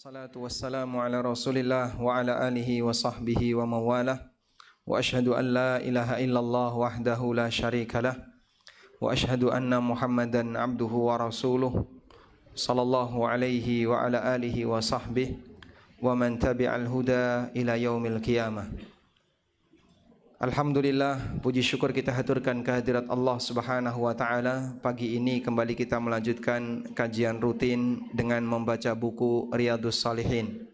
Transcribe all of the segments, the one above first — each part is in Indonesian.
Salatu wassalamu ala Rasulillah wa ala alihi wa sahbihi wa mawalah. Wa ashhadu an la ilaha illallah wahdahu la syarikalah. Wa ashhadu anna Muhammadan abduhu wa rasuluh. Sallallahu alaihi wa ala alihi wa sahbihi wa man tabi'al huda ila yaumil qiyamah. Alhamdulillah, puji syukur kita haturkan kehadirat Allah Subhanahu wa taala. Pagi ini kembali kita melanjutkan kajian rutin dengan membaca buku Riyadhus Shalihin.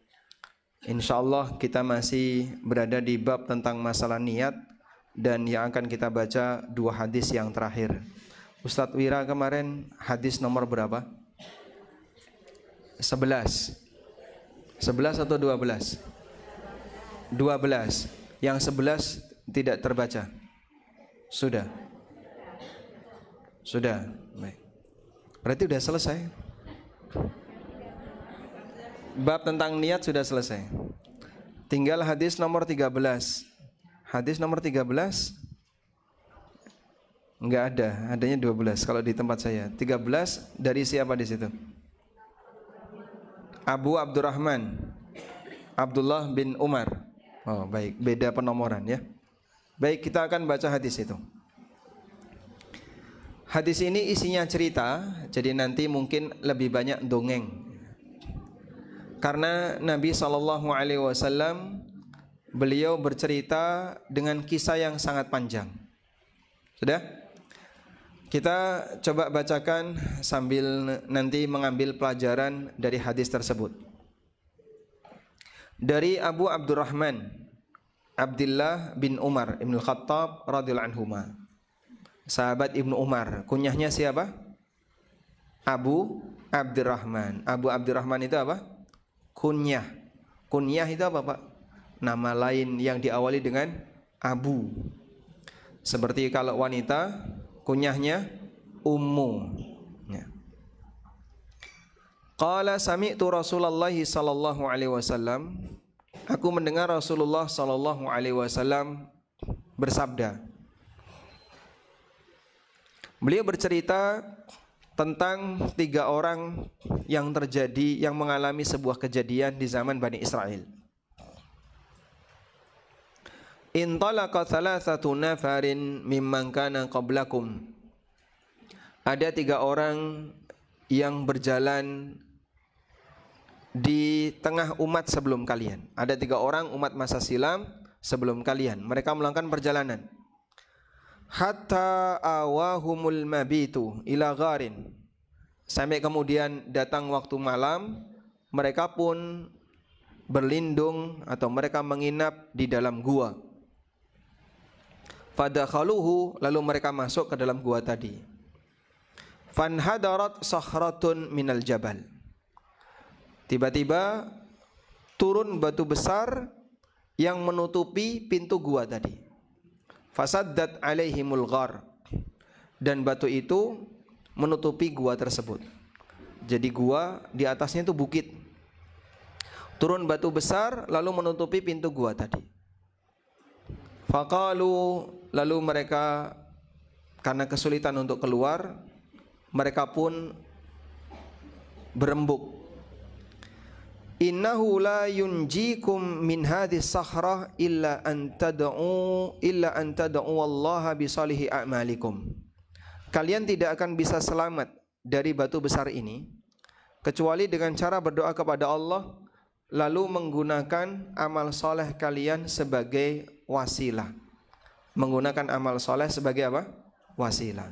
Insyaallah kita masih berada di bab tentang masalah niat, dan yang akan kita baca dua hadis yang terakhir. Ustadz Wira kemarin hadis nomor berapa? 11 atau 12? 12. Yang 11 tidak terbaca. Sudah. Baik. Berarti sudah selesai. Bab tentang niat sudah selesai. Tinggal hadis nomor 13. Hadis nomor 13 enggak ada, adanya 12 kalau di tempat saya. 13 dari siapa di situ? Abu Abdurrahman Abdullah bin Umar. Oh, baik, beda penomoran ya. Baik, kita akan baca hadis itu. Hadis ini isinya cerita, jadi nanti mungkin lebih banyak dongeng. Karena Nabi SAW beliau bercerita dengan kisah yang sangat panjang. Sudah? Kita coba bacakan sambil nanti mengambil pelajaran dari hadis tersebut. Dari Abu Abdurrahman Abdullah bin Umar Ibn Khattab radhiyallahu anhuma, sahabat Ibnu Umar. Kunyahnya siapa? Abu Abdurrahman. Abu Abdurrahman itu apa? Kunyah. Kunyah itu apa, Pak? Nama lain yang diawali dengan Abu. Seperti kalau wanita kunyahnya Ummu ya. Qala sami'tu Rasulullah sallallahu alaihi wasallam, aku mendengar Rasulullah sallallahu alaihi wasallam bersabda. Beliau bercerita tentang 3 orang yang mengalami sebuah kejadian di zaman Bani Israel. Intalaqa thalathatu nafarin mimman kana qablakum. Ada 3 orang yang berjalan di tengah umat sebelum kalian. Ada 3 orang umat masa silam sebelum kalian. Mereka melakukan perjalanan. Hatta awahumul mabitu ila gharin. Sampai kemudian datang waktu malam, mereka pun berlindung atau mereka menginap di dalam gua. Fadakhaluhu, lalu mereka masuk ke dalam gua tadi. Fanhadarat sakhratun minal jabal. Tiba-tiba turun batu besar yang menutupi pintu gua tadi. Fasaddat alaihimul ghar. Dan batu itu menutupi gua tersebut. Jadi gua di atasnya itu bukit. Turun batu besar lalu menutupi pintu gua tadi. Faqalu, lalu mereka karena kesulitan untuk keluar, mereka pun berembuk. Innahu la yunjikum min hadhis sakhrah illa an tad'u Allah bi salihi a'malikum. Kalian tidak akan bisa selamat dari batu besar ini kecuali dengan cara berdoa kepada Allah lalu menggunakan amal soleh kalian sebagai wasilah. Menggunakan amal soleh sebagai apa? Wasilah.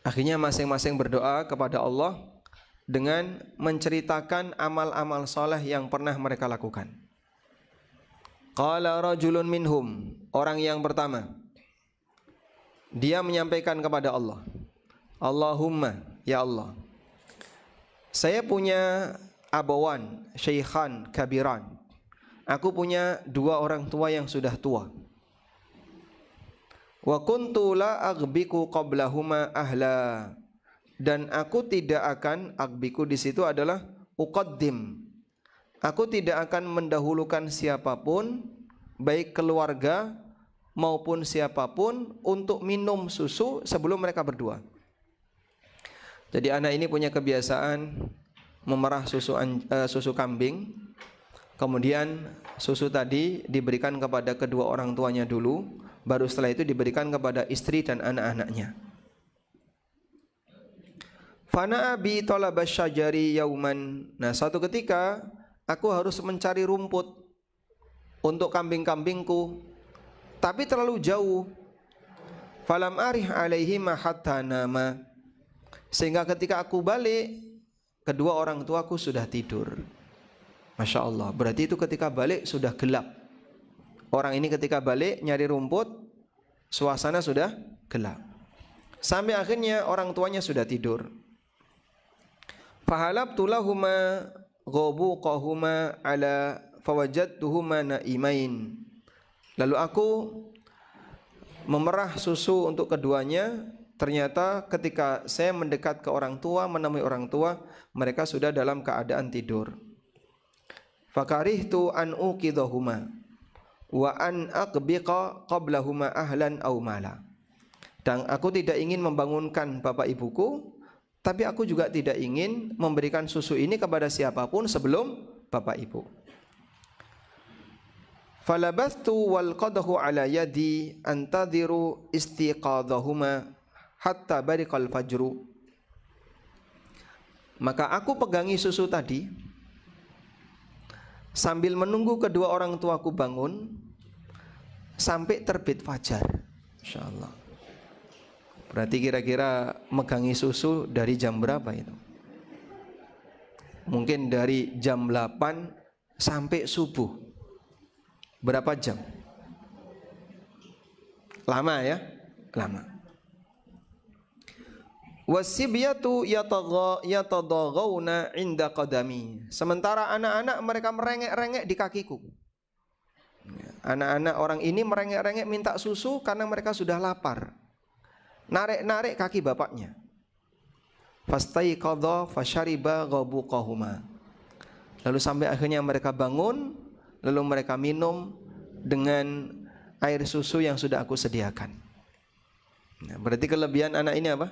Akhirnya masing-masing berdoa kepada Allah dengan menceritakan amal-amal soleh yang pernah mereka lakukan. Qala rajulun minhum, orang yang pertama, dia menyampaikan kepada Allah, Allahumma, ya Allah, saya punya abawan, syaikhan, kabiran. Aku punya 2 orang tua yang sudah tua. Wa kuntu la aghbiku qablahuma ahla. Dan aku tidak akan, aghbiku di situ adalah uqaddim. Aku tidak akan mendahulukan siapapun, baik keluarga maupun siapapun, untuk minum susu sebelum mereka berdua. Jadi anak ini punya kebiasaan memerah susu kambing, kemudian susu tadi diberikan kepada kedua orang tuanya dulu, baru setelah itu diberikan kepada istri dan anak-anaknya. Fana abi talaba syajari yauman. Nah, suatu ketika aku harus mencari rumput untuk kambing-kambingku, tapi terlalu jauh. Falam arih alaihi ma hatta nama. Sehingga ketika aku balik, kedua orang tuaku sudah tidur. Masya Allah, berarti itu ketika balik sudah gelap. Orang ini ketika balik nyari rumput, suasana sudah gelap. Sampai akhirnya orang tuanya sudah tidur. Fahalabtu lahuma ghabuqahuma ala fawajadtuhuma naimain. Lalu aku memerah susu untuk keduanya. Ternyata ketika saya mendekat ke orang tua, menemui orang tua, mereka sudah dalam keadaan tidur. Fakarihtu an uqidhahuma wa an aqbiqa qablahuma ahlan aw mala. Dan aku tidak ingin membangunkan bapak ibuku, tapi aku juga tidak ingin memberikan susu ini kepada siapapun sebelum bapak ibu. Falabathtu wal qadahu ala yadi antadhiru istiqadhahuma hatta bariqal fajru. Maka aku pegangi susu tadi sambil menunggu kedua orang tuaku bangun sampai terbit fajar. Insyaallah. Berarti kira-kira megangi susu dari jam berapa itu? Mungkin dari jam 8 sampai subuh. Berapa jam? Lama ya? Lama. Wasibyatu yatadaghawna inda qadami. Sementara anak-anak mereka merengek-rengek di kakiku. Anak-anak orang ini merengek-rengek minta susu karena mereka sudah lapar. Narik-narik kaki bapaknya. Fastaiqadha fasyariba ghabuqahuma. Lalu sampai akhirnya mereka bangun, lalu mereka minum dengan air susu yang sudah aku sediakan. Nah, berarti kelebihan anak ini apa?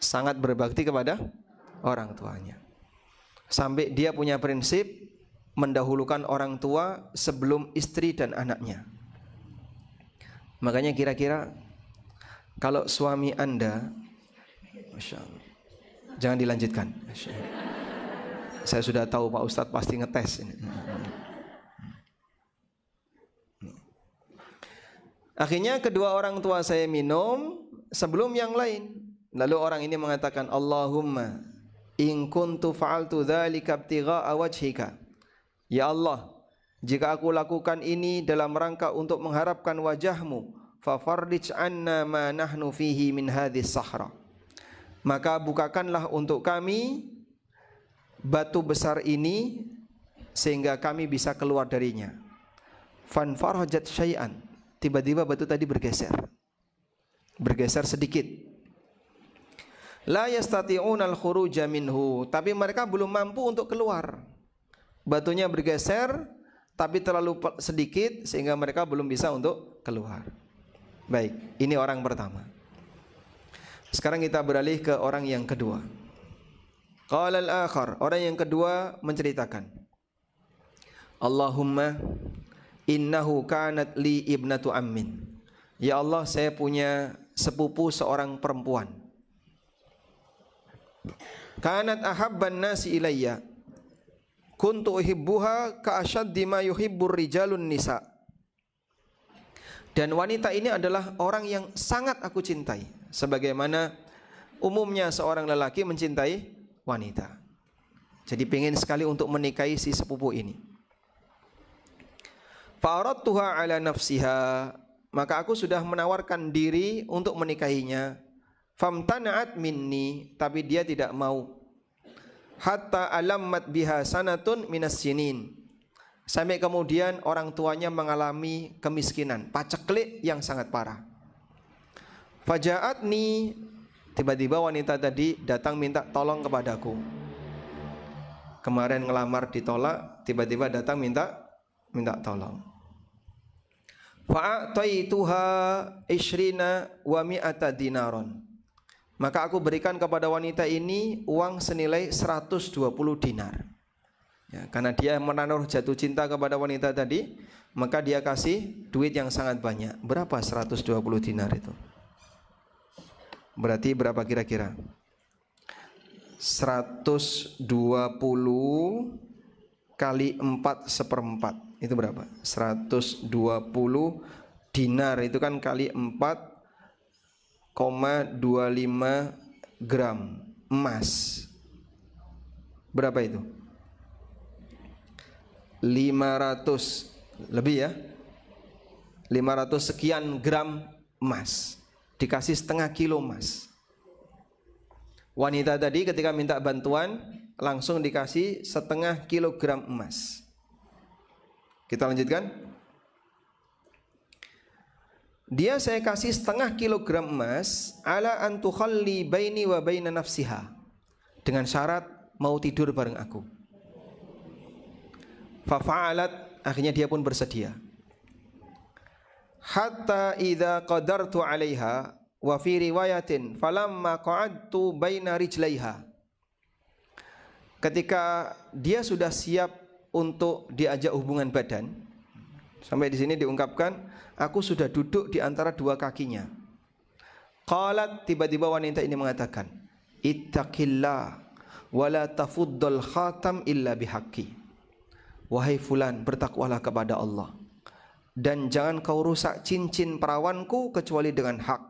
Sangat berbakti kepada orang tuanya. Sampai dia punya prinsip mendahulukan orang tua sebelum istri dan anaknya. Makanya kira-kira kalau suami Anda, Masya Allah, jangan dilanjutkan. Saya sudah tahu Pak Ustadz pasti ngetes ini. Akhirnya kedua orang tua saya minum sebelum yang lain. Lalu orang ini mengatakan, Allahumma in kuntu fa'altu dzalika ibtigha'a wajhika. Ya Allah, jika aku lakukan ini dalam rangka untuk mengharapkan wajahmu, fafarrij anna ma nahnu fihi min hadhis sahra. Maka bukakanlah untuk kami batu besar ini sehingga kami bisa keluar darinya. Fanfarajat syai'an. Tiba-tiba batu tadi bergeser. Bergeser sedikit. La yastati'unal khuruja minhu. Tapi mereka belum mampu untuk keluar. Batunya bergeser tapi terlalu sedikit sehingga mereka belum bisa untuk keluar. Baik, ini orang pertama. Sekarang kita beralih ke orang yang kedua. Qala al-akhar, orang yang kedua menceritakan, Allahumma innahu kanat li ibnatu ammin. Ya Allah, saya punya sepupu seorang perempuan. Kanat ahabban nasi ilayya. Kuntu uhibbuha ka ashaddi ma yuhibbur rijalun nisa. Dan wanita ini adalah orang yang sangat aku cintai, sebagaimana umumnya seorang lelaki mencintai wanita. Jadi pengen sekali untuk menikahi si sepupu ini. Fa'aradtuha ala nafsiha, maka aku sudah menawarkan diri untuk menikahinya. Famtana'at minni, tapi dia tidak mau. Hatta alammat biha sanatun minas sinin. Sampai kemudian orang tuanya mengalami kemiskinan, paceklik yang sangat parah. Faja'atni, tiba-tiba wanita tadi datang minta tolong kepadaku. Kemarin ngelamar ditolak, tiba-tiba datang minta tolong. Fa'ataituha ishrina wa mi'ata dinaron. maka aku berikan kepada wanita ini uang senilai 120 dinar. Ya, karena dia menaruh jatuh cinta kepada wanita tadi, maka dia kasih duit yang sangat banyak. Berapa 120 dinar itu? Berarti berapa kira-kira? 120 kali 4/4 itu berapa? 120 dinar itu kan kali 4,25 gram emas. Berapa itu? 500 lebih ya, 500 sekian gram emas, dikasih setengah kilo emas. Wanita tadi ketika minta bantuan langsung dikasih setengah kilogram emas. Kita lanjutkan. Dia saya kasih setengah kilogram emas ala an tukhalli baini wa baina nafsiha, dengan syarat mau tidur bareng aku. Fa fa'alat, akhirnya dia pun bersedia. Hatta idza qadartu 'alaiha wa fi riwayatin falamma qa'adtu baina rijlaiha. Ketika dia sudah siap untuk diajak hubungan badan, sampai di sini diungkapkan, aku sudah duduk di antara dua kakinya. Qalat, tiba-tiba wanita ini mengatakan, ittaqillah wa la tafuddal khatam illa bihaqqi. Wahai fulan, bertakwalah kepada Allah dan jangan kau rusak cincin perawanku kecuali dengan hak.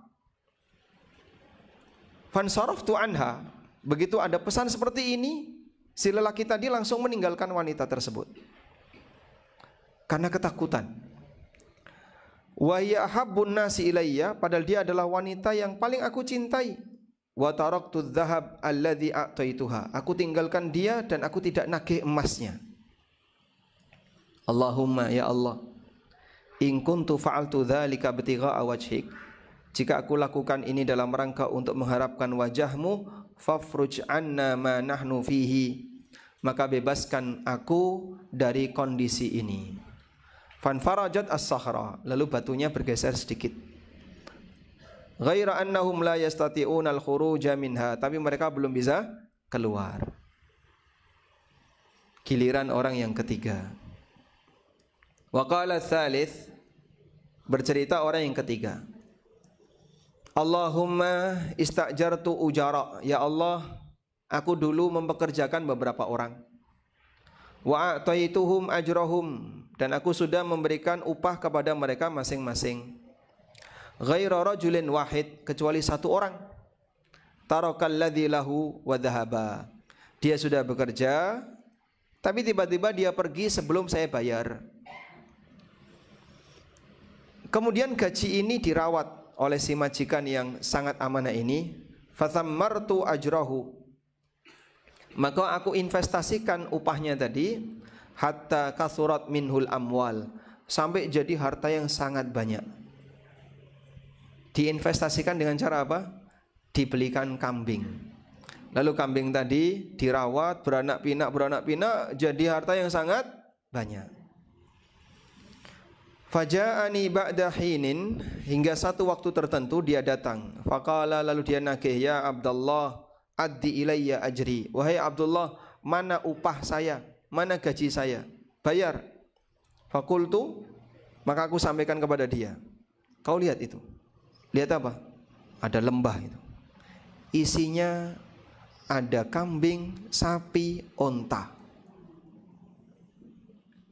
Fansaraftu anha, begitu ada pesan seperti ini, si lelaki tadi langsung meninggalkan wanita tersebut karena ketakutan. Wa hiya ahabbun nasi ilayya, padahal dia adalah wanita yang paling aku cintai. Wa taraktu dzahab alladzi a'taituha, aku tinggalkan dia dan aku tidak nagih emasnya. Allahumma, ya Allah, in kuntu fa'altu dzalika ibtigha'a wajhik, jika aku lakukan ini dalam rangka untuk mengharapkan wajahmu, fafruj anna ma nahnu fihi, maka bebaskan aku dari kondisi ini. Fanfarajat as-sahra, lalu batunya bergeser sedikit. Ghaira annahum la yastati'una al-khuruja minha, tapi mereka belum bisa keluar. Giliran orang yang ketiga. Wa qala tsalits, bercerita orang yang ketiga. Allahumma istajartu ujara, ya Allah, aku dulu mempekerjakan beberapa orang. Wa a'taituhum ajrahum, dan aku sudah memberikan upah kepada mereka masing-masing. Ghaira rajulin wahid, kecuali satu orang. Tarakal ladzi lahu wa dhahaba, dia sudah bekerja tapi tiba-tiba dia pergi sebelum saya bayar. Kemudian gaji ini dirawat oleh si majikan yang sangat amanah ini. Fathammartu ajrahu, maka aku investasikan upahnya tadi. Hatta kasurat minhul amwal, sampai jadi harta yang sangat banyak. Diinvestasikan dengan cara apa? Dibelikan kambing. Lalu kambing tadi dirawat, beranak pinak, jadi harta yang sangat banyak. Faja'ani ba'da hinin, hingga satu waktu tertentu dia datang. Faqala, lalu dia nagih, ya Abdullah, addi ilayya ajri, wahai Abdullah, mana upah saya, mana gaji saya, bayar. Fakultu, maka aku sampaikan kepada dia, kau lihat itu, lihat apa? Ada lembah itu, isinya ada kambing, sapi, onta.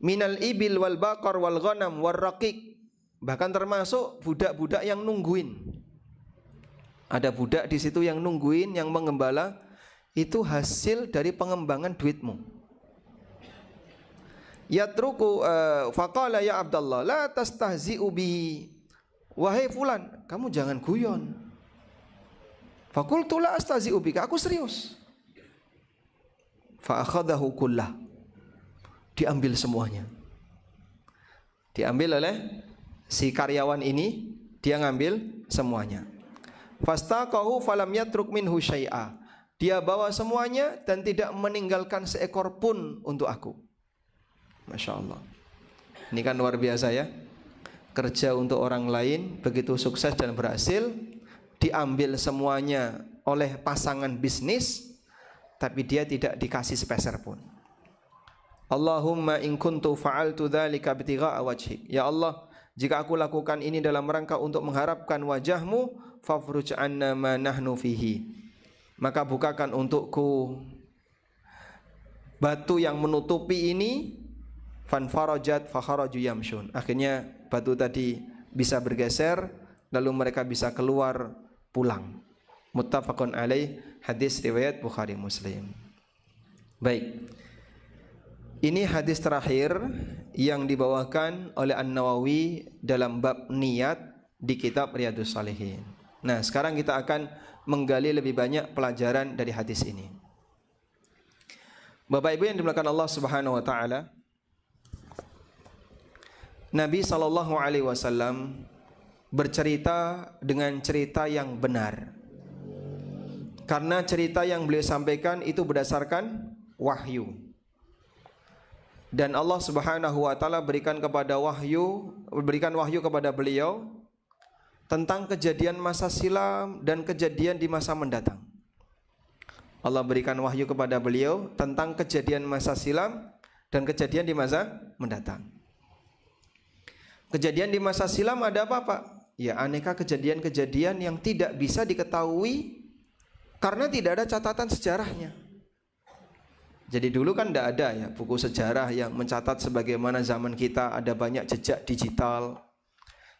Minal ibil wal bakar wal ghanam wal raqiq, bahkan termasuk budak-budak yang nungguin. Ada budak di situ yang nungguin, yang mengembala. Itu hasil dari pengembangan duitmu. Yatruku faqala ya Abdullah la tastahzi'u bi, wahai fulan, kamu jangan guyon. Faqultu la astahzi'u bika, aku serius. Fa akhadahu kullah, diambil semuanya. Diambil oleh si karyawan ini, dia ngambil semuanya. Fastaqahu falam yatruk minhu syai'a, dia bawa semuanya dan tidak meninggalkan seekor pun untuk aku. Masya Allah. Ini kan luar biasa ya. Kerja untuk orang lain begitu sukses dan berhasil, diambil semuanya oleh pasangan bisnis, tapi dia tidak dikasih sepeser pun. Allahumma in kuntu fa'altu dzalika ibtigha'a wajhik. Ya Allah, jika aku lakukan ini dalam rangka untuk mengharapkan wajahmu, fafruj 'anna ma nahnu fihi. Maka bukakan untukku batu yang menutupi ini. Fanfarajat fakharaju yamshun. Akhirnya batu tadi bisa bergeser, lalu mereka bisa keluar pulang. Muttafaqun alaih, hadis riwayat Bukhari Muslim. Baik. Ini hadis terakhir yang dibawakan oleh An-Nawawi dalam bab niat di kitab Riyadhus Shalihin. Nah, sekarang kita akan menggali lebih banyak pelajaran dari hadis ini. Bapak Ibu yang dimuliakan Allah Subhanahu wa taala, Nabi SAW bercerita dengan cerita yang benar, karena cerita yang beliau sampaikan itu berdasarkan wahyu, dan Allah Subhanahu wa taala berikan wahyu kepada beliau tentang kejadian masa silam dan kejadian di masa mendatang. Allah berikan wahyu kepada beliau tentang kejadian masa silam dan kejadian di masa mendatang. Kejadian di masa silam ada apa, Pak? Ya, aneka kejadian-kejadian yang tidak bisa diketahui karena tidak ada catatan sejarahnya. Jadi dulu kan tidak ada ya buku sejarah yang mencatat sebagaimana zaman kita ada banyak jejak digital,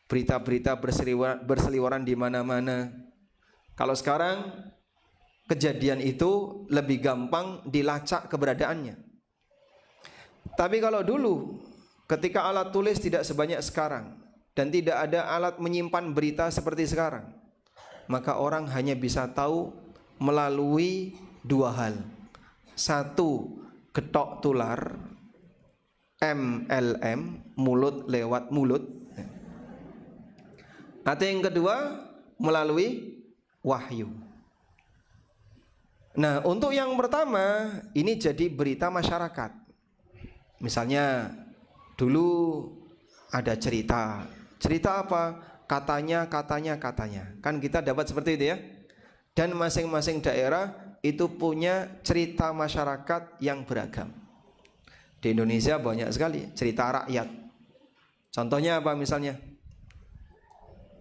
berita-berita berseliweran di mana-mana. Kalau sekarang kejadian itu lebih gampang dilacak keberadaannya. Tapi kalau dulu, ketika alat tulis tidak sebanyak sekarang dan tidak ada alat menyimpan berita seperti sekarang, maka orang hanya bisa tahu melalui dua hal. Satu, getok tular, MLM, mulut lewat mulut. Atau yang kedua, melalui wahyu. Nah, untuk yang pertama, ini jadi berita masyarakat. Misalnya dulu ada cerita. Cerita apa? Katanya. Kan kita dapat seperti itu ya. Dan masing-masing daerah itu punya cerita masyarakat yang beragam. Di Indonesia banyak sekali cerita rakyat. Contohnya apa misalnya?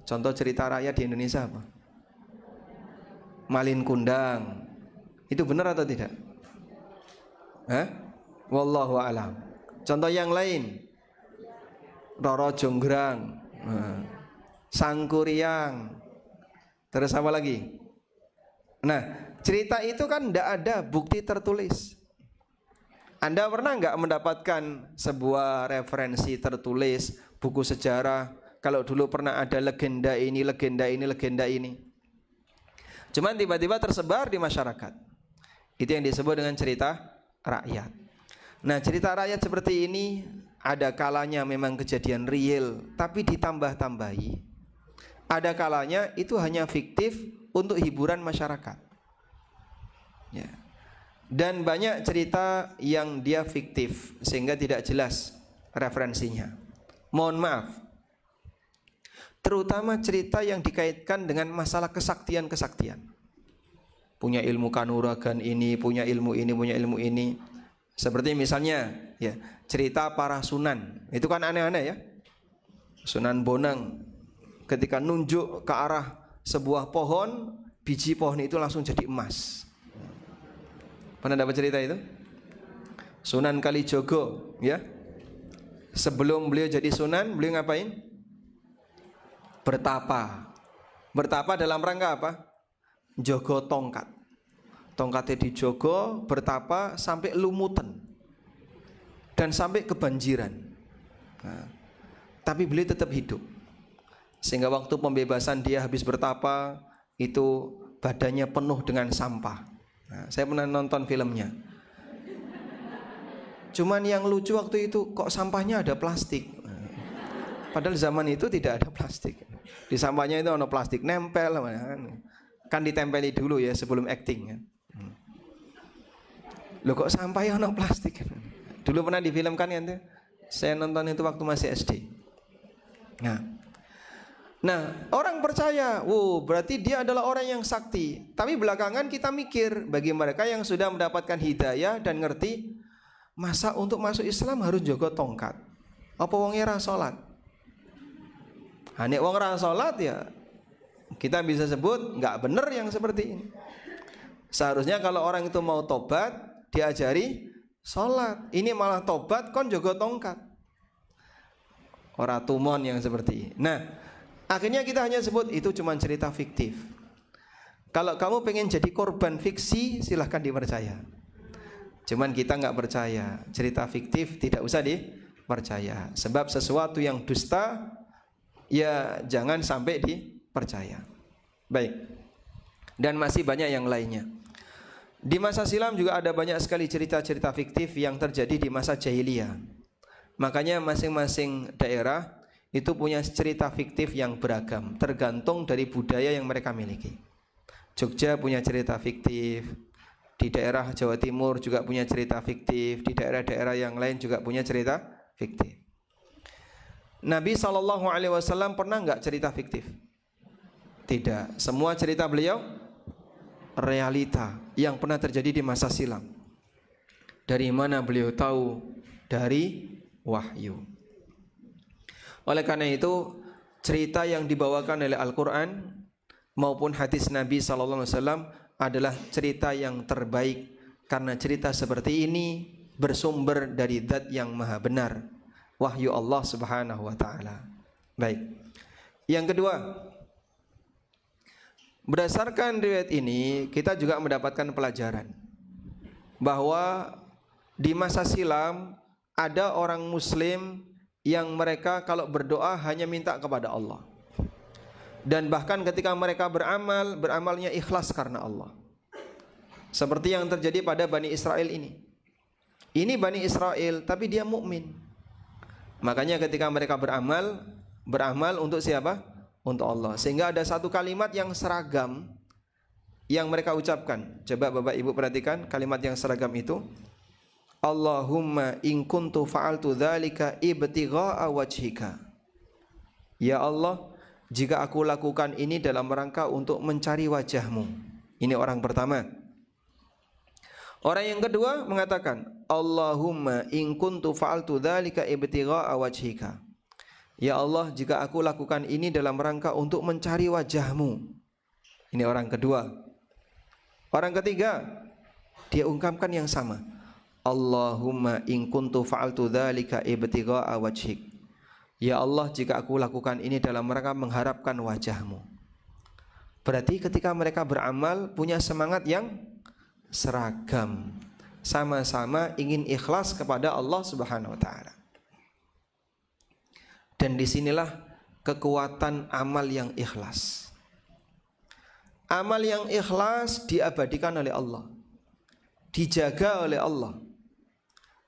Contoh cerita rakyat di Indonesia apa? Malin Kundang. Itu benar atau tidak? Wallahu a'lam. Contoh yang lain, Roro Jonggrang, Sangkuriang, terus apa lagi? Nah, cerita itu kan tidak ada bukti tertulis. Anda pernah nggak mendapatkan sebuah referensi tertulis, buku sejarah? Kalau dulu pernah ada legenda ini, legenda ini, legenda ini. Cuman tiba-tiba tersebar di masyarakat. Itu yang disebut dengan cerita rakyat. Nah, cerita rakyat seperti ini ada kalanya memang kejadian real tapi ditambah-tambahi. Ada kalanya itu hanya fiktif untuk hiburan masyarakat. Ya. Dan banyak cerita yang dia fiktif sehingga tidak jelas referensinya. Mohon maaf. Terutama cerita yang dikaitkan dengan masalah kesaktian-kesaktian. Punya ilmu kanuragan ini, punya ilmu ini, punya ilmu ini. Seperti misalnya ya, cerita para sunan. Itu kan aneh-aneh ya. Sunan Bonang ketika nunjuk ke arah sebuah pohon, biji pohon itu langsung jadi emas. Pernah dapat cerita itu? Sunan Kalijogo ya. Sebelum beliau jadi sunan, beliau ngapain? Bertapa. Bertapa dalam rangka apa? Jogo tongkat. Tongkatnya dijogo, bertapa sampai lumutan dan sampai kebanjiran. Nah, tapi beliau tetap hidup. Sehingga waktu pembebasan dia habis bertapa, itu badannya penuh dengan sampah. Nah, saya pernah nonton filmnya. Cuman yang lucu waktu itu kok sampahnya ada plastik. Padahal zaman itu tidak ada plastik. Di sampahnya itu ada plastik nempel, kan ditempeli dulu ya sebelum acting. Loh kok sampahnya ada plastik? Dulu pernah difilmkan ya, saya nonton itu waktu masih SD. Nah, Nah, orang percaya, berarti dia adalah orang yang sakti. Tapi belakangan kita mikir, bagi mereka yang sudah mendapatkan hidayah dan ngerti, masa untuk masuk Islam harus jaga tongkat? Apa wong ora salat? Nek wong ora salat ya kita bisa sebut nggak bener yang seperti ini. Seharusnya kalau orang itu mau tobat, diajari salat. Ini malah tobat kon jaga tongkat. Ora tumon yang seperti ini. Nah, akhirnya kita hanya sebut itu cuma cerita fiktif. Kalau kamu pengen jadi korban fiksi, silahkan dipercaya. Cuman kita nggak percaya. Cerita fiktif tidak usah dipercaya. Sebab sesuatu yang dusta, ya jangan sampai dipercaya. Baik. Dan masih banyak yang lainnya. Di masa silam juga ada banyak sekali cerita-cerita fiktif yang terjadi di masa jahiliyah. Makanya masing-masing daerah itu punya cerita fiktif yang beragam, tergantung dari budaya yang mereka miliki. Jogja punya cerita fiktif, di daerah Jawa Timur juga punya cerita fiktif, di daerah-daerah yang lain juga punya cerita fiktif. Nabi SAW pernah nggak cerita fiktif? Tidak. Semua cerita beliau realita yang pernah terjadi di masa silam. Dari mana beliau tahu? Dari wahyu. Oleh karena itu, cerita yang dibawakan oleh Al-Quran maupun hadis Nabi SAW adalah cerita yang terbaik, karena cerita seperti ini bersumber dari Zat yang Maha Benar, wahyu Allah Subhanahu wa taala. Baik. Yang kedua, berdasarkan riwayat ini kita juga mendapatkan pelajaran bahwa di masa silam ada orang muslim yang mereka kalau berdoa hanya minta kepada Allah. Dan bahkan ketika mereka beramal, beramalnya ikhlas karena Allah. Seperti yang terjadi pada Bani Israel ini. Ini Bani Israel tapi dia mukmin. Makanya ketika mereka beramal untuk siapa? Untuk Allah. Sehingga ada satu kalimat yang seragam yang mereka ucapkan. Coba Bapak Ibu perhatikan kalimat yang seragam itu. Allahumma in kuntu fa'altu dzalika ibtigha'a wajhika. Ya Allah, jika aku lakukan ini dalam rangka untuk mencari wajahmu. Ini orang pertama. Orang yang kedua mengatakan, Allahumma in kuntu fa'altu dzalika ibtigha'a wajhika. Ya Allah, jika aku lakukan ini dalam rangka untuk mencari wajahmu. Ini orang kedua. Orang ketiga, dia ungkapkan yang sama. Allahumma in kuntu fa'altu dzalika ibtigha'a wajhik. Ya Allah, jika aku lakukan ini dalam rangka mengharapkan wajahmu. Berarti ketika mereka beramal punya semangat yang seragam, sama-sama ingin ikhlas kepada Allah Subhanahu wa taala. Dan disinilah kekuatan amal yang ikhlas. Amal yang ikhlas diabadikan oleh Allah, dijaga oleh Allah,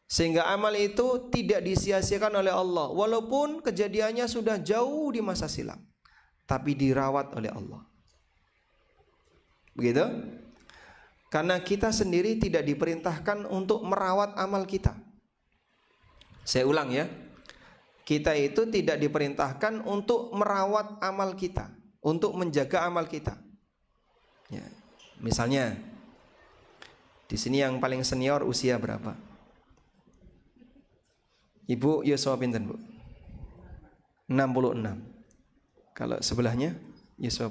sehingga amal itu tidak disia-siakan oleh Allah, walaupun kejadiannya sudah jauh di masa silam, tapi dirawat oleh Allah. Begitu? Karena kita sendiri tidak diperintahkan untuk merawat amal kita. Saya ulang ya, kita itu tidak diperintahkan untuk merawat amal kita, untuk menjaga amal kita. Ya, misalnya di sini yang paling senior usia berapa? Ibu Yuswa pinten, Bu? 66. Kalau sebelahnya Yuswa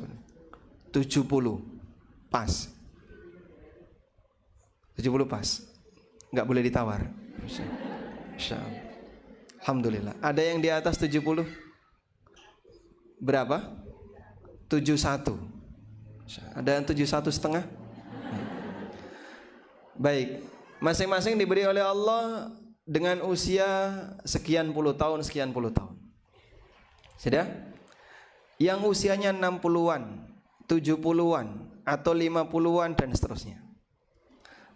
70. Pas. 70 pas. Enggak boleh ditawar. Insyaallah. Alhamdulillah. Ada yang di atas 70? Berapa? 71. Ada yang 71,5? Baik. Masing-masing diberi oleh Allah dengan usia sekian puluh tahun, sekian puluh tahun. Sudah? Yang usianya 60-an, 70-an, atau 50-an dan seterusnya.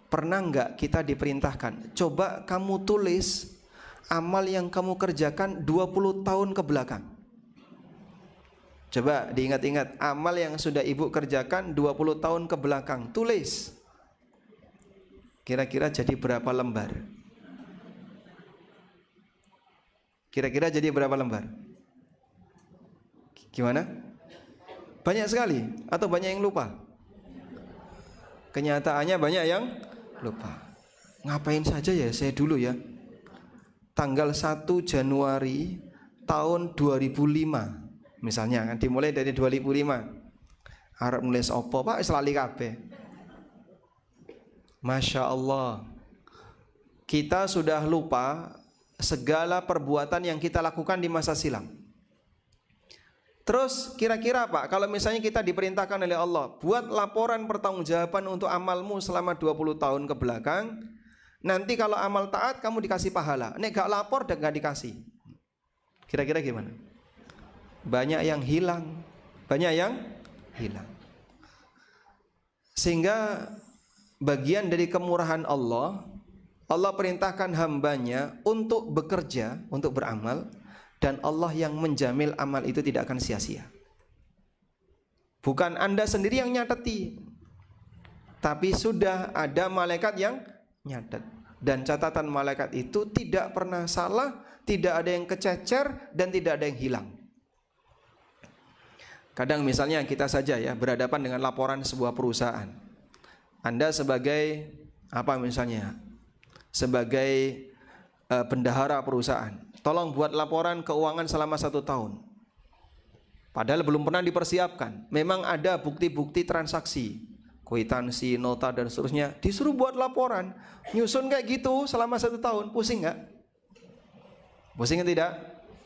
Pernah enggak kita diperintahkan, coba kamu tulis amal yang kamu kerjakan 20 tahun ke belakang. Coba diingat-ingat, amal yang sudah ibu kerjakan 20 tahun ke belakang, tulis. Kira-kira jadi berapa lembar? Kira-kira jadi berapa lembar? Gimana? Banyak sekali atau banyak yang lupa? Kenyataannya banyak yang lupa. Ngapain saja ya saya dulu ya. Tanggal 1 Januari tahun 2005 misalnya kan, dimulai dari 2005. Arab nulis opo Pak, selali kabeh. Masya Allah, kita sudah lupa segala perbuatan yang kita lakukan di masa silam. Terus kira-kira Pak, kalau misalnya kita diperintahkan oleh Allah, buat laporan pertanggungjawaban untuk amalmu selama 20 tahun ke belakang, nanti kalau amal taat kamu dikasih pahala, nek gak lapor dan gak dikasih. Kira-kira gimana? Banyak yang hilang. Banyak yang hilang. Sehingga bagian dari kemurahan Allah, Allah perintahkan hambanya untuk bekerja, untuk beramal, dan Allah yang menjamin amal itu tidak akan sia-sia. Bukan Anda sendiri yang nyateti, tapi sudah ada malaikat yang nyatet. Dan catatan malaikat itu tidak pernah salah, tidak ada yang kececer, dan tidak ada yang hilang. Kadang misalnya kita saja ya berhadapan dengan laporan sebuah perusahaan. Anda sebagai apa misalnya? Sebagai bendahara perusahaan, tolong buat laporan keuangan selama 1 tahun. Padahal belum pernah dipersiapkan. Memang ada bukti-bukti transaksi, kwitansi, nota dan seterusnya. Disuruh buat laporan, nyusun kayak gitu selama 1 tahun. Pusing nggak? Pusing tidak?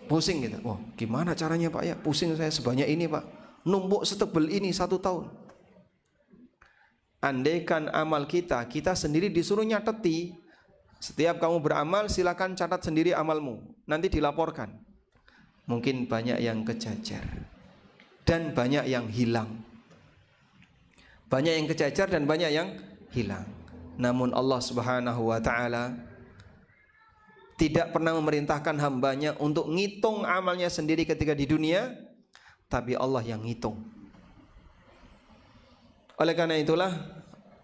Pusing gitu. Wah, gimana caranya Pak ya? Pusing saya sebanyak ini Pak. Numpuk setebel ini 1 tahun. Andaikan amal kita sendiri disuruh nyateti. Setiap kamu beramal silakan catat sendiri amalmu, nanti dilaporkan. Mungkin banyak yang kececer dan banyak yang hilang. Banyak yang kececer dan banyak yang hilang. Namun Allah Subhanahu wa taala tidak pernah memerintahkan hambanya untuk ngitung amalnya sendiri ketika di dunia, tapi Allah yang ngitung. Oleh karena itulah,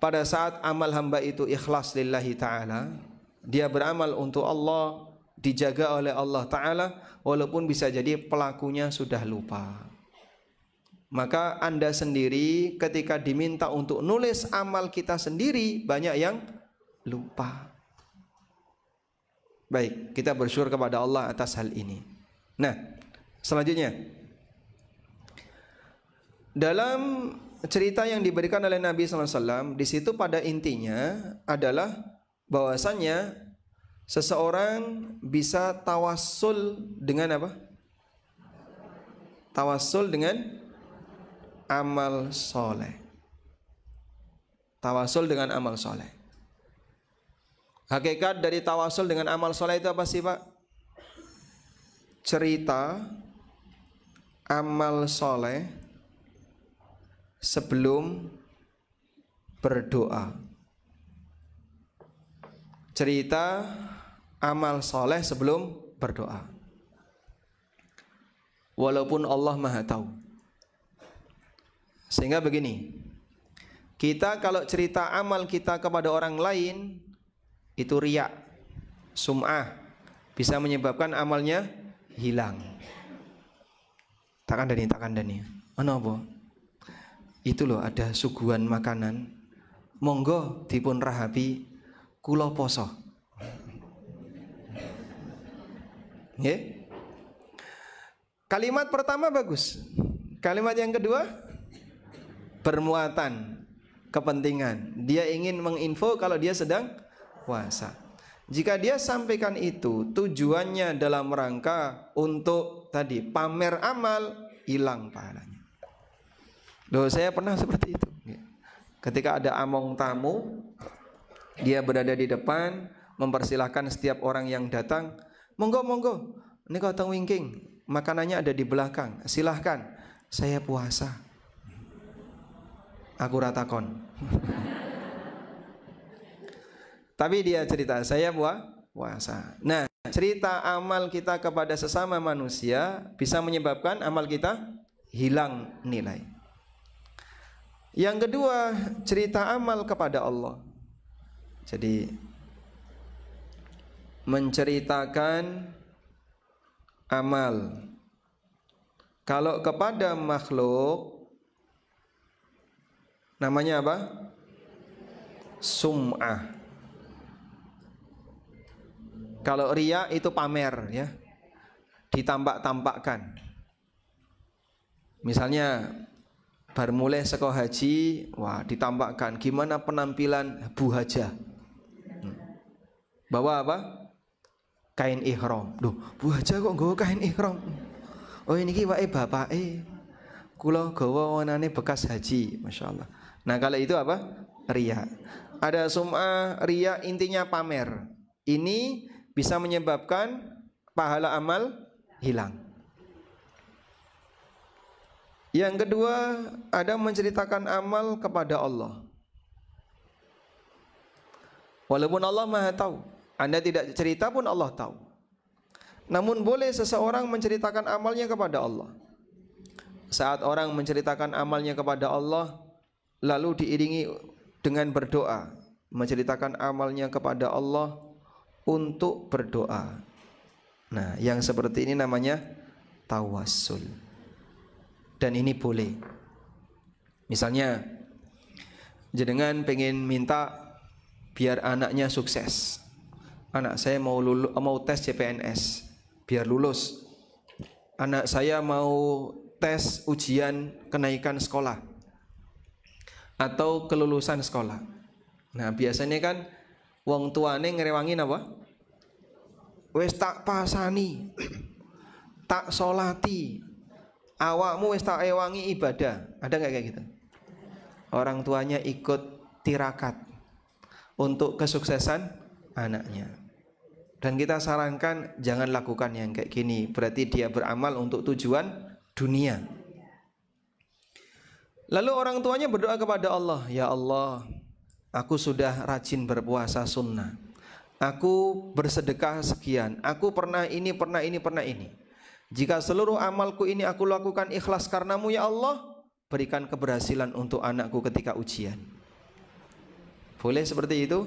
pada saat amal hamba itu ikhlas lillahi ta'ala, dia beramal untuk Allah, dijaga oleh Allah Ta'ala, walaupun bisa jadi pelakunya sudah lupa. Maka Anda sendiri ketika diminta untuk nulis amal kita sendiri, banyak yang lupa. Baik, kita bersyukur kepada Allah atas hal ini. Nah, selanjutnya, dalam cerita yang diberikan oleh Nabi SAW, di situ pada intinya adalah bahwasanya seseorang bisa tawassul dengan apa? Tawassul dengan amal soleh. Tawassul dengan amal soleh. Hakikat dari tawassul dengan amal soleh itu apa sih Pak? Cerita amal soleh sebelum berdoa. Cerita amal soleh sebelum berdoa. Walaupun Allah Maha Tahu. Sehingga begini, kita kalau cerita amal kita kepada orang lain itu riya, sum'ah, bisa menyebabkan amalnya hilang. Tak kandani. Ana apa? Itu loh, ada suguhan makanan, monggo dipun rahabi kula poso. Nggih. Kalimat pertama bagus. Kalimat yang kedua bermuatan kepentingan. Dia ingin menginfo kalau dia sedang puasa. Jika dia sampaikan itu tujuannya dalam rangka untuk tadi pamer amal, hilang pahalanya. Loh, saya pernah seperti itu. Ketika ada among tamu, dia berada di depan, mempersilahkan setiap orang yang datang, monggo, ini kau teng wingking, makanannya ada di belakang, silahkan. Saya puasa. Aku ratakon. Tapi dia cerita, saya puasa. Nah, cerita amal kita kepada sesama manusia bisa menyebabkan amal kita hilang nilai. Yang kedua, cerita amal kepada Allah. Jadi menceritakan amal Kalau kepada makhluk namanya apa? Sum'ah. Kalau riya itu pamer ya, ditampak-tampakkan. Misalnya baru mulai sekolah haji, wah ditampakkan gimana penampilan Bu Haja. Bawa apa? Kain ihram. Duh, Bu Haja kok nggawa kain ihram? Oh ini wae bapake. Kula gawa wanane bekas haji, masyaallah. Nah kalau itu apa? Riya. Ada sum'ah, riya intinya pamer. Ini bisa menyebabkan pahala amal hilang. Yang kedua, ada menceritakan amal kepada Allah. Walaupun Allah Maha tahu, Anda tidak cerita pun Allah tahu. Namun boleh seseorang menceritakan amalnya kepada Allah. Saat orang menceritakan amalnya kepada Allah, lalu diiringi dengan berdoa, menceritakan amalnya kepada Allah untuk berdoa. Nah, yang seperti ini namanya tawassul. Dan ini boleh. Misalnya, jenengan pengen minta biar anaknya sukses. Anak saya mau tes CPNS, biar lulus. Anak saya mau tes ujian kenaikan sekolah atau kelulusan sekolah. Nah, biasanya kan wong tuane ngerewangin apa? Wis tak pasani, tak solati, awakmu wis tak ewangi ibadah. Ada nggak kayak gitu? Orang tuanya ikut tirakat untuk kesuksesan anaknya. Dan kita sarankan jangan lakukan yang kayak gini. Berarti dia beramal untuk tujuan dunia. Lalu orang tuanya berdoa kepada Allah, ya Allah, aku sudah rajin berpuasa sunnah, aku bersedekah sekian, aku pernah ini, pernah ini, pernah ini. Jika seluruh amalku ini aku lakukan ikhlas karenamu ya Allah, berikan keberhasilan untuk anakku ketika ujian. Boleh seperti itu?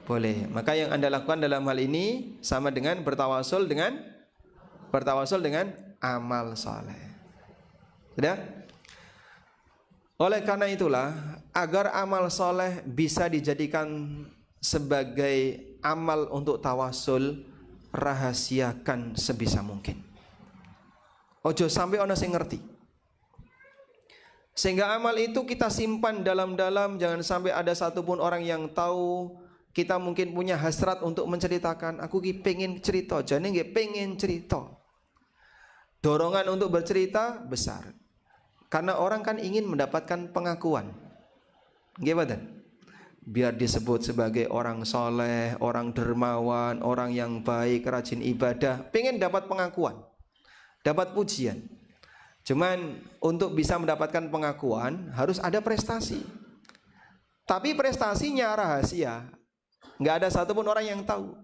Boleh. Maka yang Anda lakukan dalam hal ini sama dengan bertawasul dengan amal saleh. Sudah? Oleh karena itulah, agar amal soleh bisa dijadikan sebagai amal untuk tawasul, rahasiakan sebisa mungkin. Ojo sampai ono sing ngerti. Sehingga amal itu kita simpan dalam-dalam, jangan sampai ada satupun orang yang tahu. Kita mungkin punya hasrat untuk menceritakan, aku pengen cerita, jane nggih pengen cerita. Dorongan untuk bercerita besar. Karena orang kan ingin mendapatkan pengakuan. Gimana? Biar disebut sebagai orang soleh, orang dermawan, orang yang baik, rajin ibadah. Pengen dapat pengakuan, dapat pujian. Cuman untuk bisa mendapatkan pengakuan harus ada prestasi. Tapi prestasinya rahasia. Nggak ada satupun orang yang tahu.